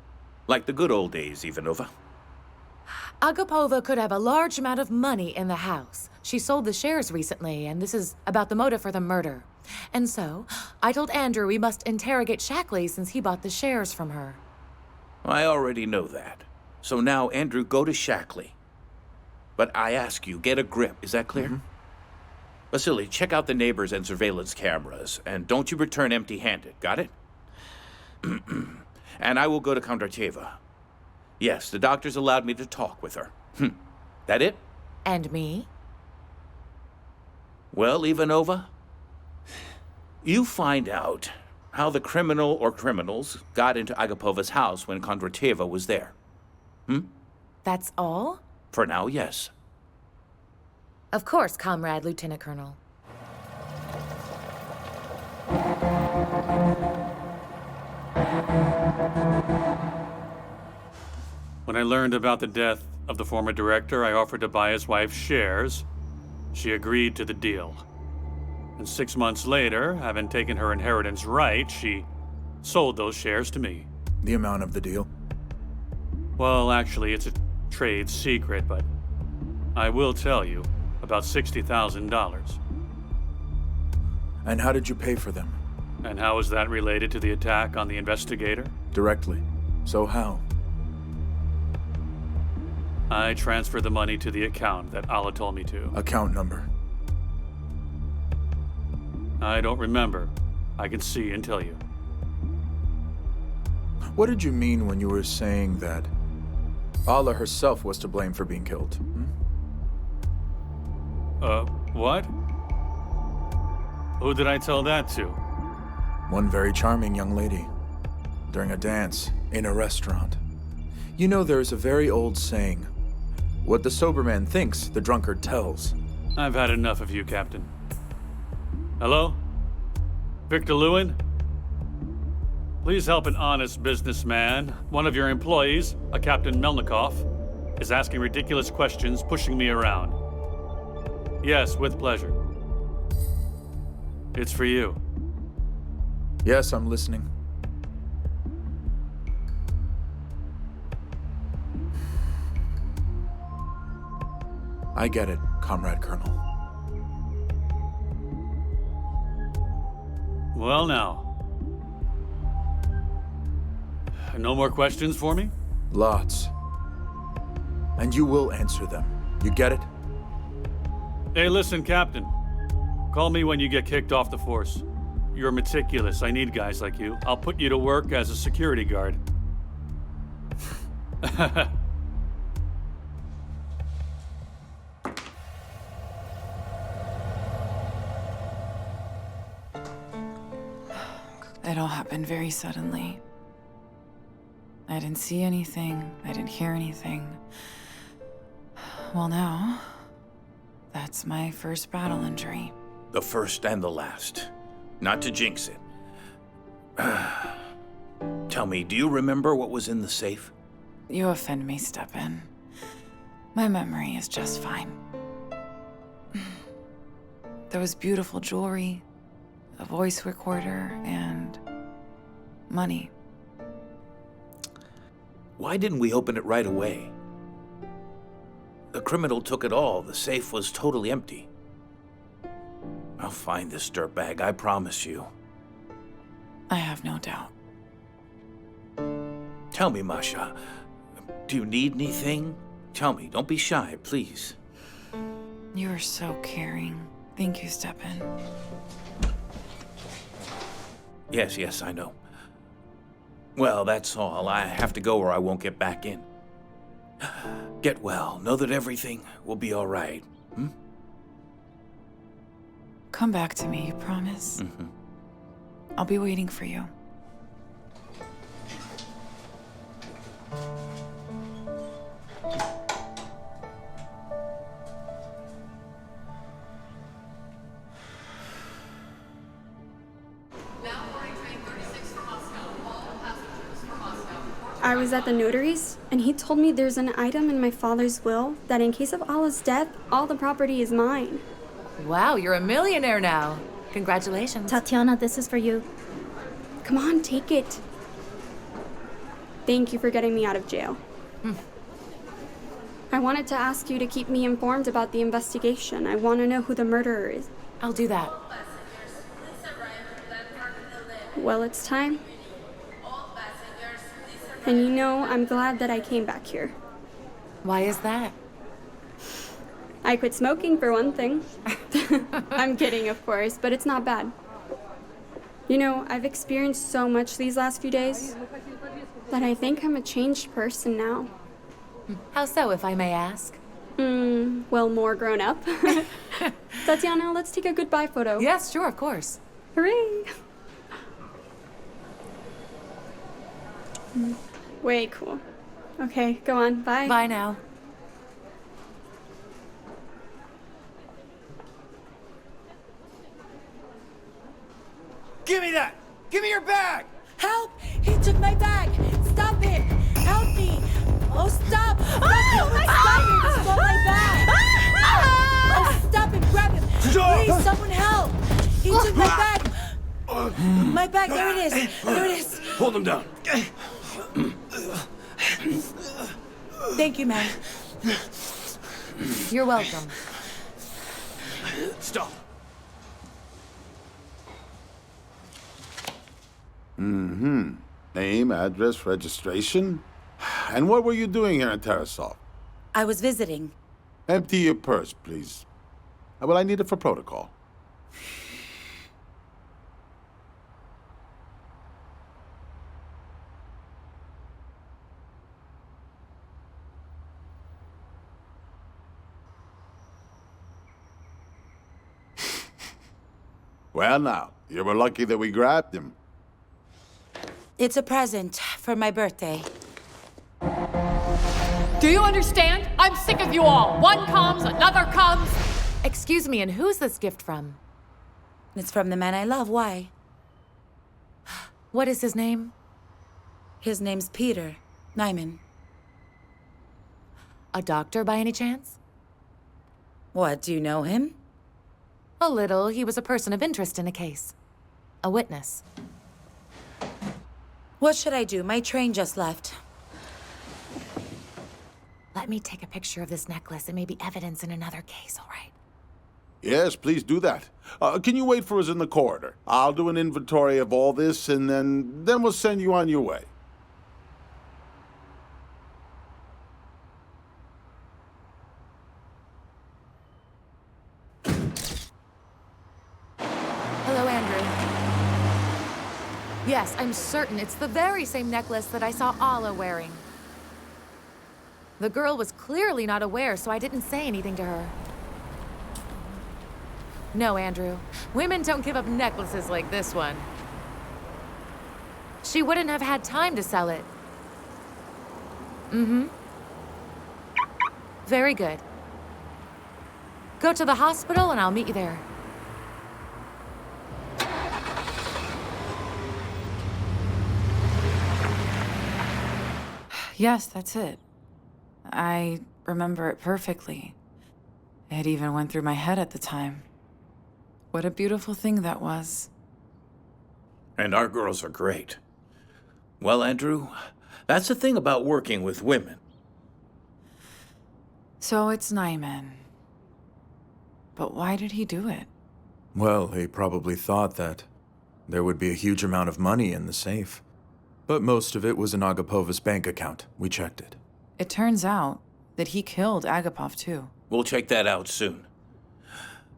Like the good old days, Ivanova. Agapova could have a large amount of money in the house. She sold the shares recently, and this is about the motive for the murder. And so, I told Andrew we must interrogate Shackley since he bought the shares from her. I already know that. So now, Andrew, go to Shackley. But I ask you, get a grip. Is that clear? Mm-hmm. Vasily, check out the neighbors and surveillance cameras, and don't you return empty-handed. Got it? And I will go to Kondratieva. Yes, the doctors allowed me to talk with her. That it? And me? Well, Ivanova, you find out how the criminal or criminals got into Agapova's house when Kondratieva was there. That's all? For now, yes. Of course, Comrade Lieutenant Colonel. When I learned about the death of the former director, I offered to buy his wife's shares. She agreed to the deal. And 6 months later, having taken her inheritance right, she sold those shares to me. The amount of the deal? Well, actually, it's a trade secret, but I will tell you, about $60,000. And how did you pay for them? And how is that related to the attack on the investigator? Directly. So how? I transferred the money to the account that Allah told me to. Account number? I don't remember. I can see and tell you. What did you mean when you were saying that Allah herself was to blame for being killed? What? Who did I tell that to? One very charming young lady. During a dance in a restaurant. You know, there's a very old saying. What the sober man thinks, the drunkard tells. I've had enough of you, Captain. Hello? Victor Lewin? Please help an honest businessman. One of your employees, a Captain Melnikov, is asking ridiculous questions, pushing me around. Yes, with pleasure. It's for you. Yes, I'm listening. I get it, Comrade Colonel. Well now. No more questions for me? Lots. And you will answer them. You get it? Hey, listen, Captain. Call me when you get kicked off the force. You're meticulous. I need guys like you. I'll put you to work as a security guard. It all happened very suddenly. I didn't see anything. I didn't hear anything. Well, now, that's my first battle injury. The first and the last. Not to jinx it. Tell me, do you remember what was in the safe? You offend me, Stepan. My memory is just fine. There was beautiful jewelry, a voice recorder, and money. Why didn't we open it right away? The criminal took it all. The safe was totally empty. I'll find this dirtbag, I promise you. I have no doubt. Tell me, Masha, do you need anything? Tell me, don't be shy, please. You are so caring. Thank you, Stepan. Yes, I know. Well, that's all. I have to go or I won't get back in. Get well. Know that everything will be all right. Come back to me, you promise? I'll be waiting for you. I was at the notary's, and he told me there's an item in my father's will that in case of Allah's death, all the property is mine. Wow, you're a millionaire now. Congratulations. Tatyana, this is for you. Come on, take it. Thank you for getting me out of jail. I wanted to ask you to keep me informed about the investigation. I want to know who the murderer is. I'll do that. Well, it's time. And you know, I'm glad that I came back here. Why is that? I quit smoking, for one thing. I'm kidding, of course, but it's not bad. You know, I've experienced so much these last few days that I think I'm a changed person now. How so, if I may ask? Well, more grown up. Tatyana, let's take a goodbye photo. Yes, sure, of course. Hooray! Way cool. Okay, go on. Bye. Bye now. Give me that! Give me your bag! Help! He took my bag! Stop it! Help me! Oh, stop! Stop it! Stop my bag! Oh, stop it! Grab him! Please, someone help! He took my bag! My bag, there it is! There it is! Hold him down. Thank you, man. You're welcome. Stop. Mm-hmm. Name, address, registration. And what were you doing here in Tarasov? I was visiting. Empty your purse, please. Well, I need it for protocol. Well, now, you were lucky that we grabbed him. It's a present for my birthday. Do you understand? I'm sick of you all. One comes, another comes. Excuse me, and who's this gift from? It's from the man I love. Why? What is his name? His name's Peter Nyman. A doctor by any chance? What, do you know him? A little. He was a person of interest in a case. A witness. What should I do? My train just left. Let me take a picture of this necklace. It may be evidence in another case, all right? Yes, please do that. Can you wait for us in the corridor? I'll do an inventory of all this, and then we'll send you on your way. Hello, Andrew. Yes, I'm certain it's the very same necklace that I saw Alla wearing. The girl was clearly not aware, so I didn't say anything to her. No, Andrew. Women don't give up necklaces like this one. She wouldn't have had time to sell it. Mm-hmm. Very good. Go to the hospital and I'll meet you there. Yes, that's it. I remember it perfectly. It even went through my head at the time. What a beautiful thing that was. And our girls are great. Well, Andrew, that's the thing about working with women. So it's Nyman. But why did he do it? Well, he probably thought that there would be a huge amount of money in the safe. But most of it was in Agapova's bank account. We checked it. It turns out that he killed Agapov, too. We'll check that out soon.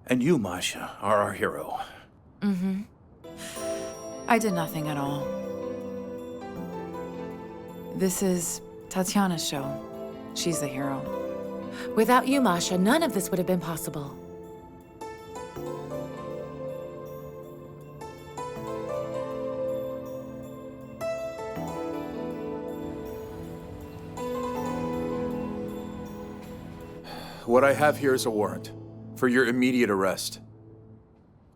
And you, Masha, are our hero. Mm-hmm. I did nothing at all. This is Tatyana's show. She's the hero. Without you, Masha, none of this would have been possible. What I have here is a warrant for your immediate arrest.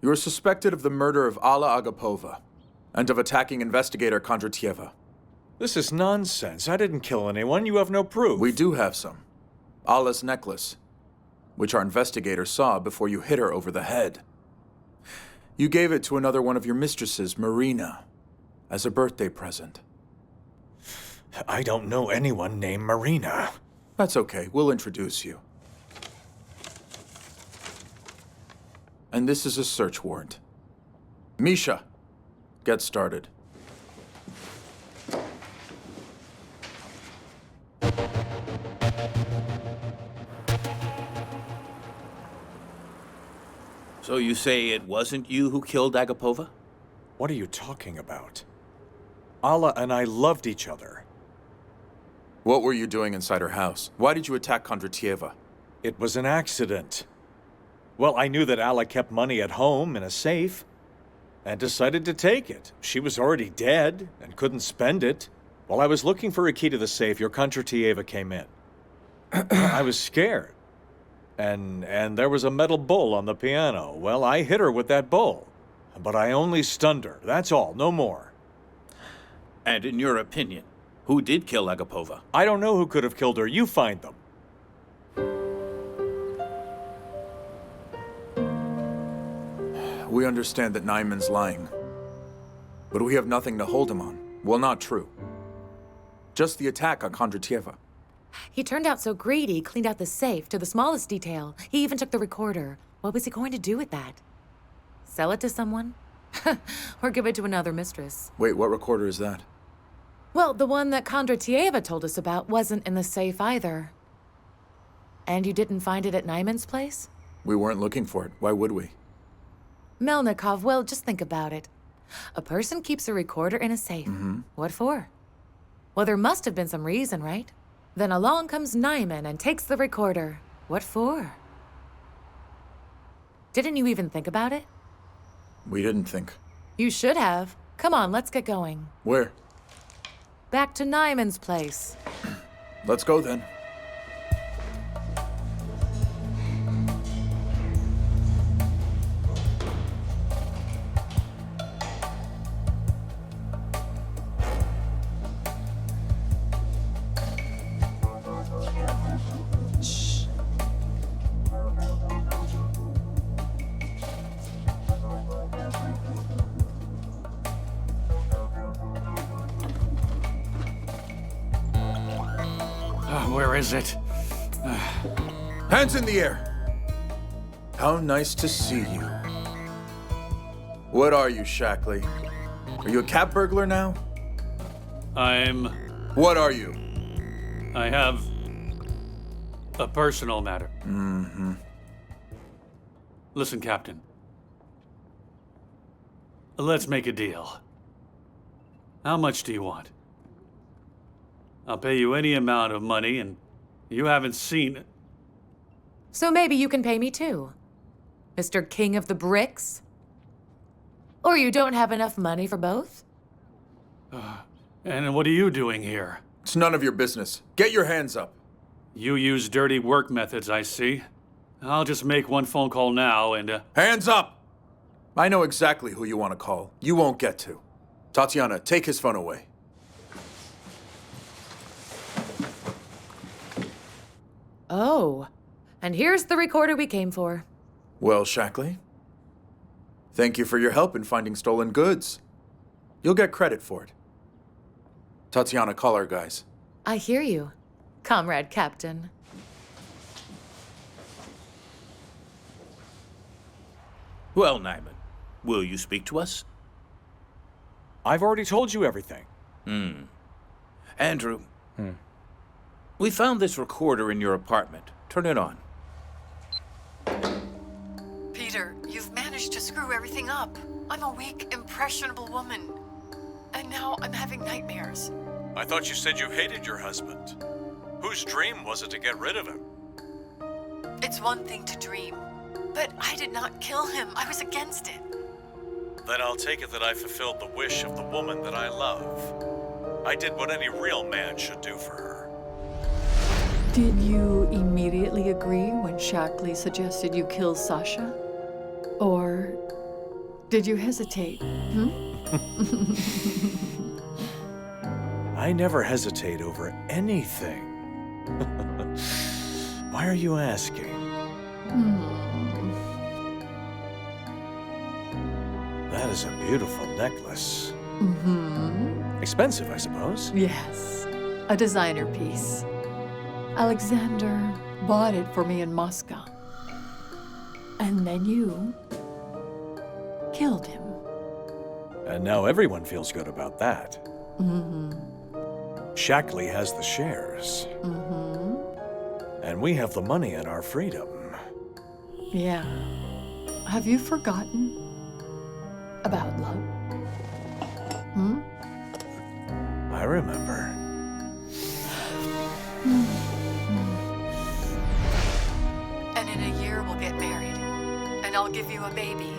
You are suspected of the murder of Alla Agapova and of attacking investigator Kondratieva. This is nonsense. I didn't kill anyone. You have no proof. We do have some. Alla's necklace, which our investigator saw before you hit her over the head. You gave it to another one of your mistresses, Marina, as a birthday present. I don't know anyone named Marina. That's okay. We'll introduce you. And this is a search warrant. Misha, get started. So you say it wasn't you who killed Agapova? What are you talking about? Alla and I loved each other. What were you doing inside her house? Why did you attack Kondratieva? It was an accident. Well, I knew that Alla kept money at home in a safe, and decided to take it. She was already dead and couldn't spend it. While I was looking for a key to the safe, your Kondratieва came in. I was scared. And there was a metal bowl on the piano. Well, I hit her with that bowl. But I only stunned her. That's all, no more. And in your opinion, who did kill Agapova? I don't know who could have killed her. You find them. We understand that Nyman's lying. But we have nothing to hold him on. Well, not true. Just the attack on Kondratieva. He turned out so greedy, cleaned out the safe to the smallest detail. He even took the recorder. What was he going to do with that? Sell it to someone? Or give it to another mistress? Wait, what recorder is that? Well, the one that Kondratieva told us about wasn't in the safe either. And you didn't find it at Nyman's place? We weren't looking for it. Why would we? Melnikov, well, just think about it. A person keeps a recorder in a safe. What for? Well, there must have been some reason, right? Then along comes Nyman and takes the recorder. What for? Didn't you even think about it? We didn't think. You should have. Come on, let's get going. Where? Back to Nyman's place. Let's go then. Where is it? Hands in the air! How nice to see you. What are you, Shackley? Are you a cat burglar now? What are you? I have a personal matter. Listen, Captain. Let's make a deal. How much do you want? I'll pay you any amount of money, and you haven't seen it. So maybe you can pay me too, Mr. King of the Bricks? Or you don't have enough money for both? And what are you doing here? It's none of your business. Get your hands up. You use dirty work methods, I see. I'll just make one phone call now and, Hands up! I know exactly who you want to call. You won't get to. Tatyana, take his phone away. Oh, and here's the recorder we came for. Well, Shackley, thank you for your help in finding stolen goods. You'll get credit for it. Tatyana, call our guys. I hear you, Comrade Captain. Well, Nyman, will you speak to us? I've already told you everything. Andrew, we found this recorder in your apartment. Turn it on. Peter, you've managed to screw everything up. I'm a weak, impressionable woman. And now I'm having nightmares. I thought you said you hated your husband. Whose dream was it to get rid of him? It's one thing to dream, but I did not kill him. I was against it. Then I'll take it that I fulfilled the wish of the woman that I love. I did what any real man should do for her. Did you immediately agree when Shackley suggested you kill Sasha? Or did you hesitate? I never hesitate over anything. Why are you asking? That is a beautiful necklace. Expensive, I suppose. Yes, a designer piece. Alexander bought it for me in Moscow. And then you killed him. And now everyone feels good about that. Shackley has the shares. And we have the money and our freedom. Yeah. Have you forgotten about love? I remember. And in a year, we'll get married. And I'll give you a baby.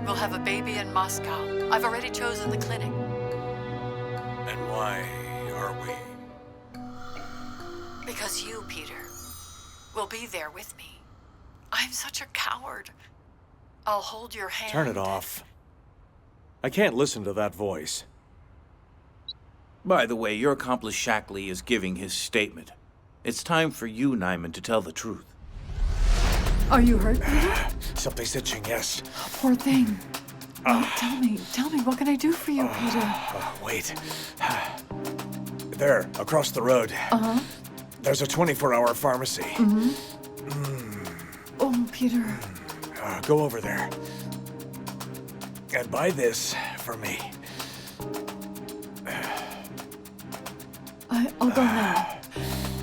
We'll have a baby in Moscow. I've already chosen the clinic. And why are we? Because you, Peter, will be there with me. I'm such a coward. I'll hold your hand. Turn it off. I can't listen to that voice. By the way, your accomplice Shackley is giving his statement. It's time for you, Nyman, to tell the truth. Are you hurt, Peter? Something's itching, yes. Poor thing. Tell me, what can I do for you, Peter? Wait. There, across the road. Uh-huh. There's a 24-hour pharmacy. Mm-hmm. Oh, Peter. Go over there. And buy this for me. I'll go now.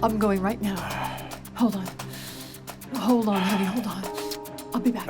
I'm going right now. Hold on. Hold on, honey, hold on. I'll be back.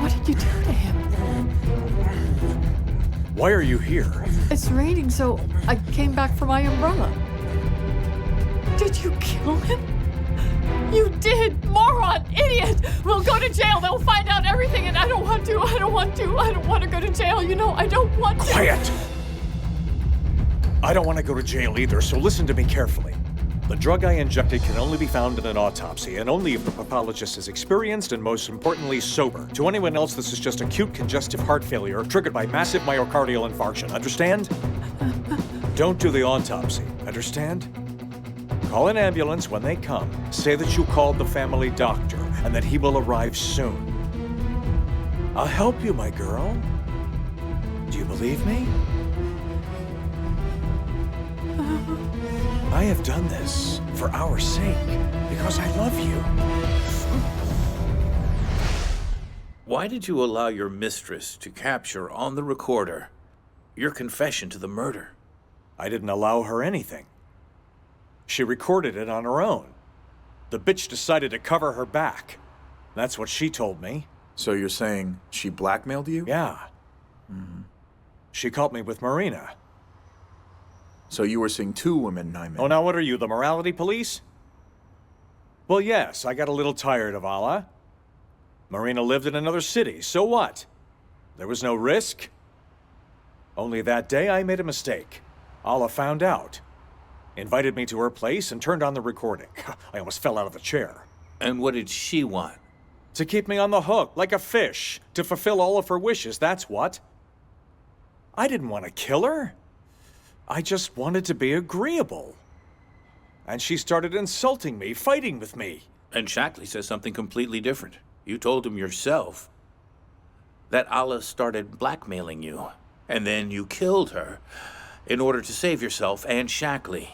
What did you do to him? Why are you here? It's raining, so I came back for my umbrella. Did you kill him? You did, moron, idiot! We'll go to jail, they'll find out everything, and I don't want to go to jail, you know, I don't want to. Quiet! I don't want to go to jail either, so listen to me carefully. The drug I injected can only be found in an autopsy, and only if the pathologist is experienced and, most importantly, sober. To anyone else, this is just acute congestive heart failure triggered by massive myocardial infarction. Understand? Don't do the autopsy. Understand? Call an ambulance when they come. Say that you called the family doctor, and that he will arrive soon. I'll help you, my girl. Do you believe me? I have done this for our sake, because I love you. Why did you allow your mistress to capture on the recorder your confession to the murder? I didn't allow her anything. She recorded it on her own. The bitch decided to cover her back. That's what she told me. So you're saying she blackmailed you? Yeah. Mm-hmm. She caught me with Marina. So you were seeing two women, Nyman. Oh, now what are you, the morality police? Well, yes, I got a little tired of Allah. Marina lived in another city, so what? There was no risk. Only that day I made a mistake. Allah found out. Invited me to her place and turned on the recording. I almost fell out of the chair. And what did she want? To keep me on the hook, like a fish. To fulfill all of her wishes, that's what. I didn't want to kill her. I just wanted to be agreeable. And she started insulting me, fighting with me. And Shackley says something completely different. You told him yourself that Allah started blackmailing you, and then you killed her in order to save yourself and Shackley,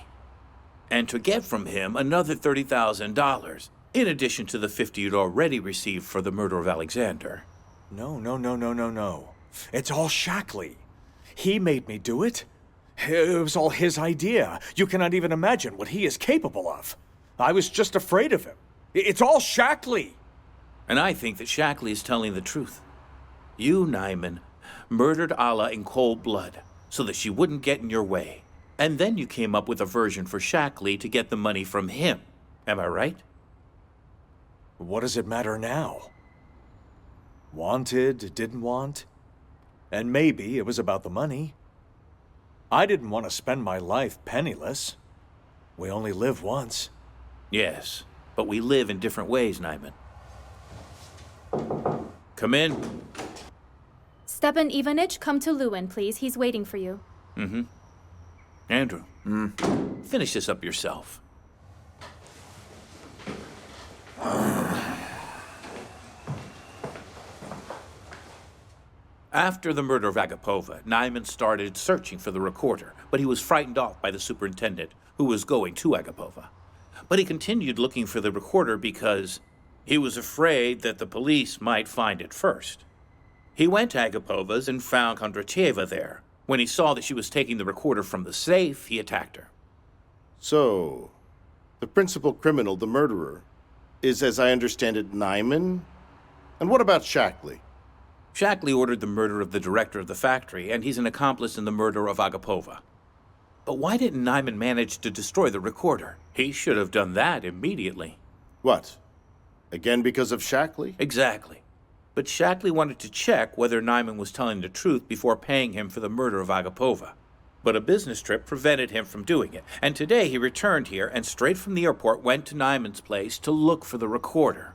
and to get from him another $30,000, in addition to the $50,000 you'd already received for the murder of Alexander. No. It's all Shackley. He made me do it. It was all his idea. You cannot even imagine what he is capable of. I was just afraid of him. It's all Shackley. And I think that Shackley is telling the truth. You, Nyman, murdered Allah in cold blood so that she wouldn't get in your way. And then you came up with a version for Shackley to get the money from him. Am I right? What does it matter now? Wanted, didn't want? And maybe it was about the money. I didn't want to spend my life penniless. We only live once. Yes, but we live in different ways, Nyman. Come in. Stepan Ivanich, come to Lewin, please. He's waiting for you. Mm-hmm. Andrew, finish this up yourself. After the murder of Agapova, Nyman started searching for the recorder, but he was frightened off by the superintendent, who was going to Agapova. But he continued looking for the recorder because he was afraid that the police might find it first. He went to Agapova's and found Kondratieva there. When he saw that she was taking the recorder from the safe, he attacked her. So, the principal criminal, the murderer, is, as I understand it, Nyman? And what about Shackley? Shackley ordered the murder of the director of the factory, and he's an accomplice in the murder of Agapova. But why didn't Nyman manage to destroy the recorder? He should have done that immediately. What? Again because of Shackley? Exactly. But Shackley wanted to check whether Nyman was telling the truth before paying him for the murder of Agapova. But a business trip prevented him from doing it, and today he returned here and straight from the airport went to Nyman's place to look for the recorder.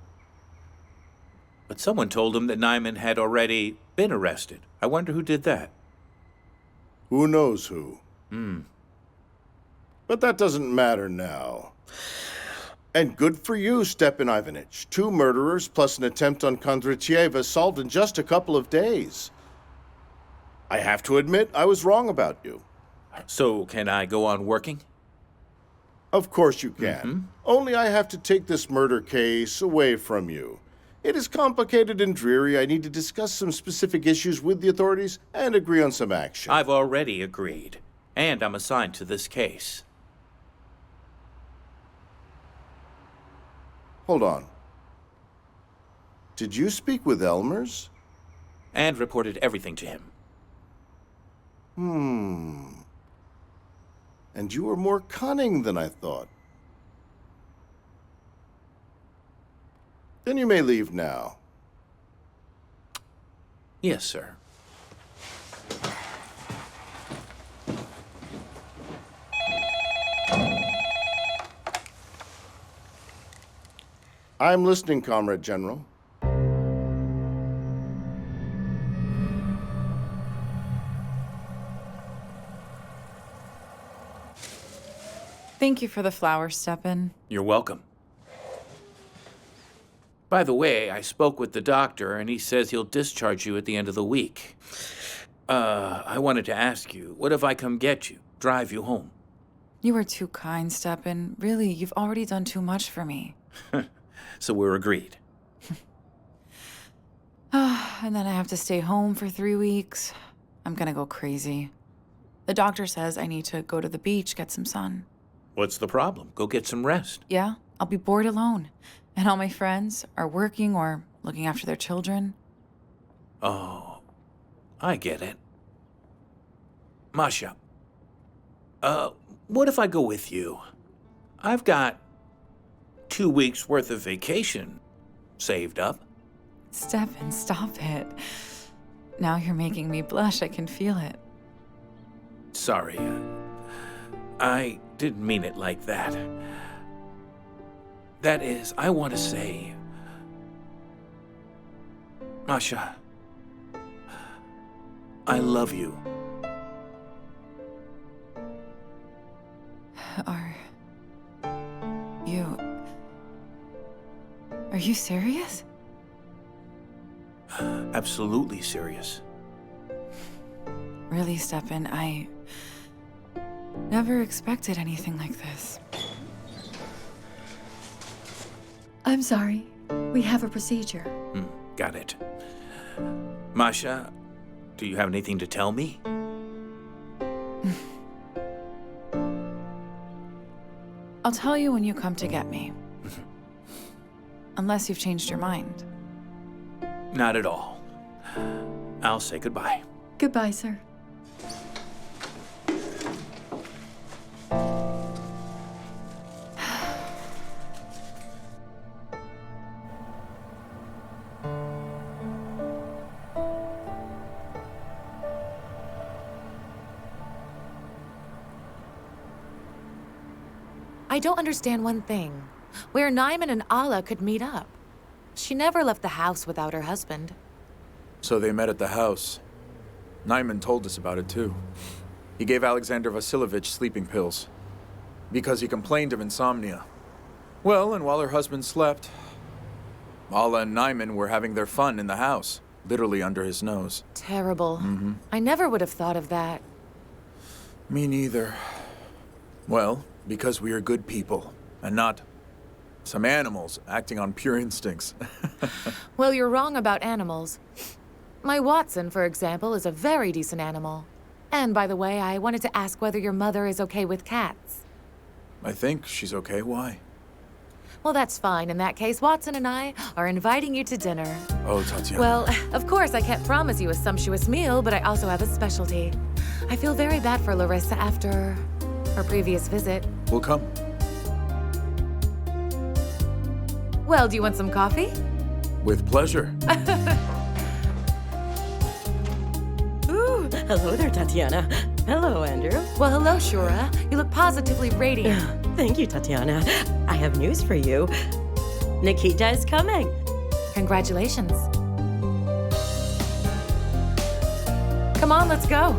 But someone told him that Nyman had already been arrested. I wonder who did that. Who knows who? But that doesn't matter now. And good for you, Stepan Ivanich. 2 murderers plus an attempt on Kondratieva solved in just a couple of days. I have to admit, I was wrong about you. So, can I go on working? Of course you can. Only I have to take this murder case away from you. It is complicated and dreary. I need to discuss some specific issues with the authorities and agree on some action. I've already agreed, and I'm assigned to this case. Hold on. Did you speak with Elmers? And reported everything to him. And you were more cunning than I thought. Then you may leave now. Yes, sir. I'm listening, Comrade General. Thank you for the flowers, Stepan. You're welcome. By the way, I spoke with the doctor, and he says he'll discharge you at the end of the week. I wanted to ask you, what if I come get you, drive you home? You are too kind, Stepan. Really, you've already done too much for me. So we're agreed. And then I have to stay home for 3 weeks. I'm gonna go crazy. The doctor says I need to go to the beach, get some sun. What's the problem? Go get some rest. Yeah, I'll be bored alone. And all my friends are working or looking after their children. Oh, I get it. Masha, what if I go with you? I've got 2 weeks worth of vacation saved up. Stepan, stop it. Now you're making me blush. I can feel it. Sorry, I didn't mean it like that. That is, I want to say, Masha, I love you. Are you serious? Absolutely serious. Really, Stepan, I never expected anything like this. I'm sorry. We have a procedure. Got it. Masha, do you have anything to tell me? I'll tell you when you come to get me. Unless you've changed your mind. Not at all. I'll say goodbye. Goodbye, sir. I don't understand one thing. Where Nyman and Alla could meet up. She never left the house without her husband. So they met at the house. Nyman told us about it, too. He gave Alexander Vasilovich sleeping pills because he complained of insomnia. Well, and while her husband slept, Alla and Nyman were having their fun in the house, literally under his nose. Terrible. Mm-hmm. I never would have thought of that. Me neither. Well, because we are good people, and not some animals acting on pure instincts. Well, you're wrong about animals. My Watson, for example, is a very decent animal. And by the way, I wanted to ask whether your mother is okay with cats. I think she's okay. Why? Well, that's fine. In that case, Watson and I are inviting you to dinner. Oh, Tatyana. Well, of course, I can't promise you a sumptuous meal, but I also have a specialty. I feel very bad for Larissa after her previous visit. We'll come. Well, do you want some coffee? With pleasure. Ooh, hello there, Tatyana. Hello, Andrew. Well, hello, Shura. You look positively radiant. Thank you, Tatyana. I have news for you. Nikita is coming. Congratulations. Come on, let's go.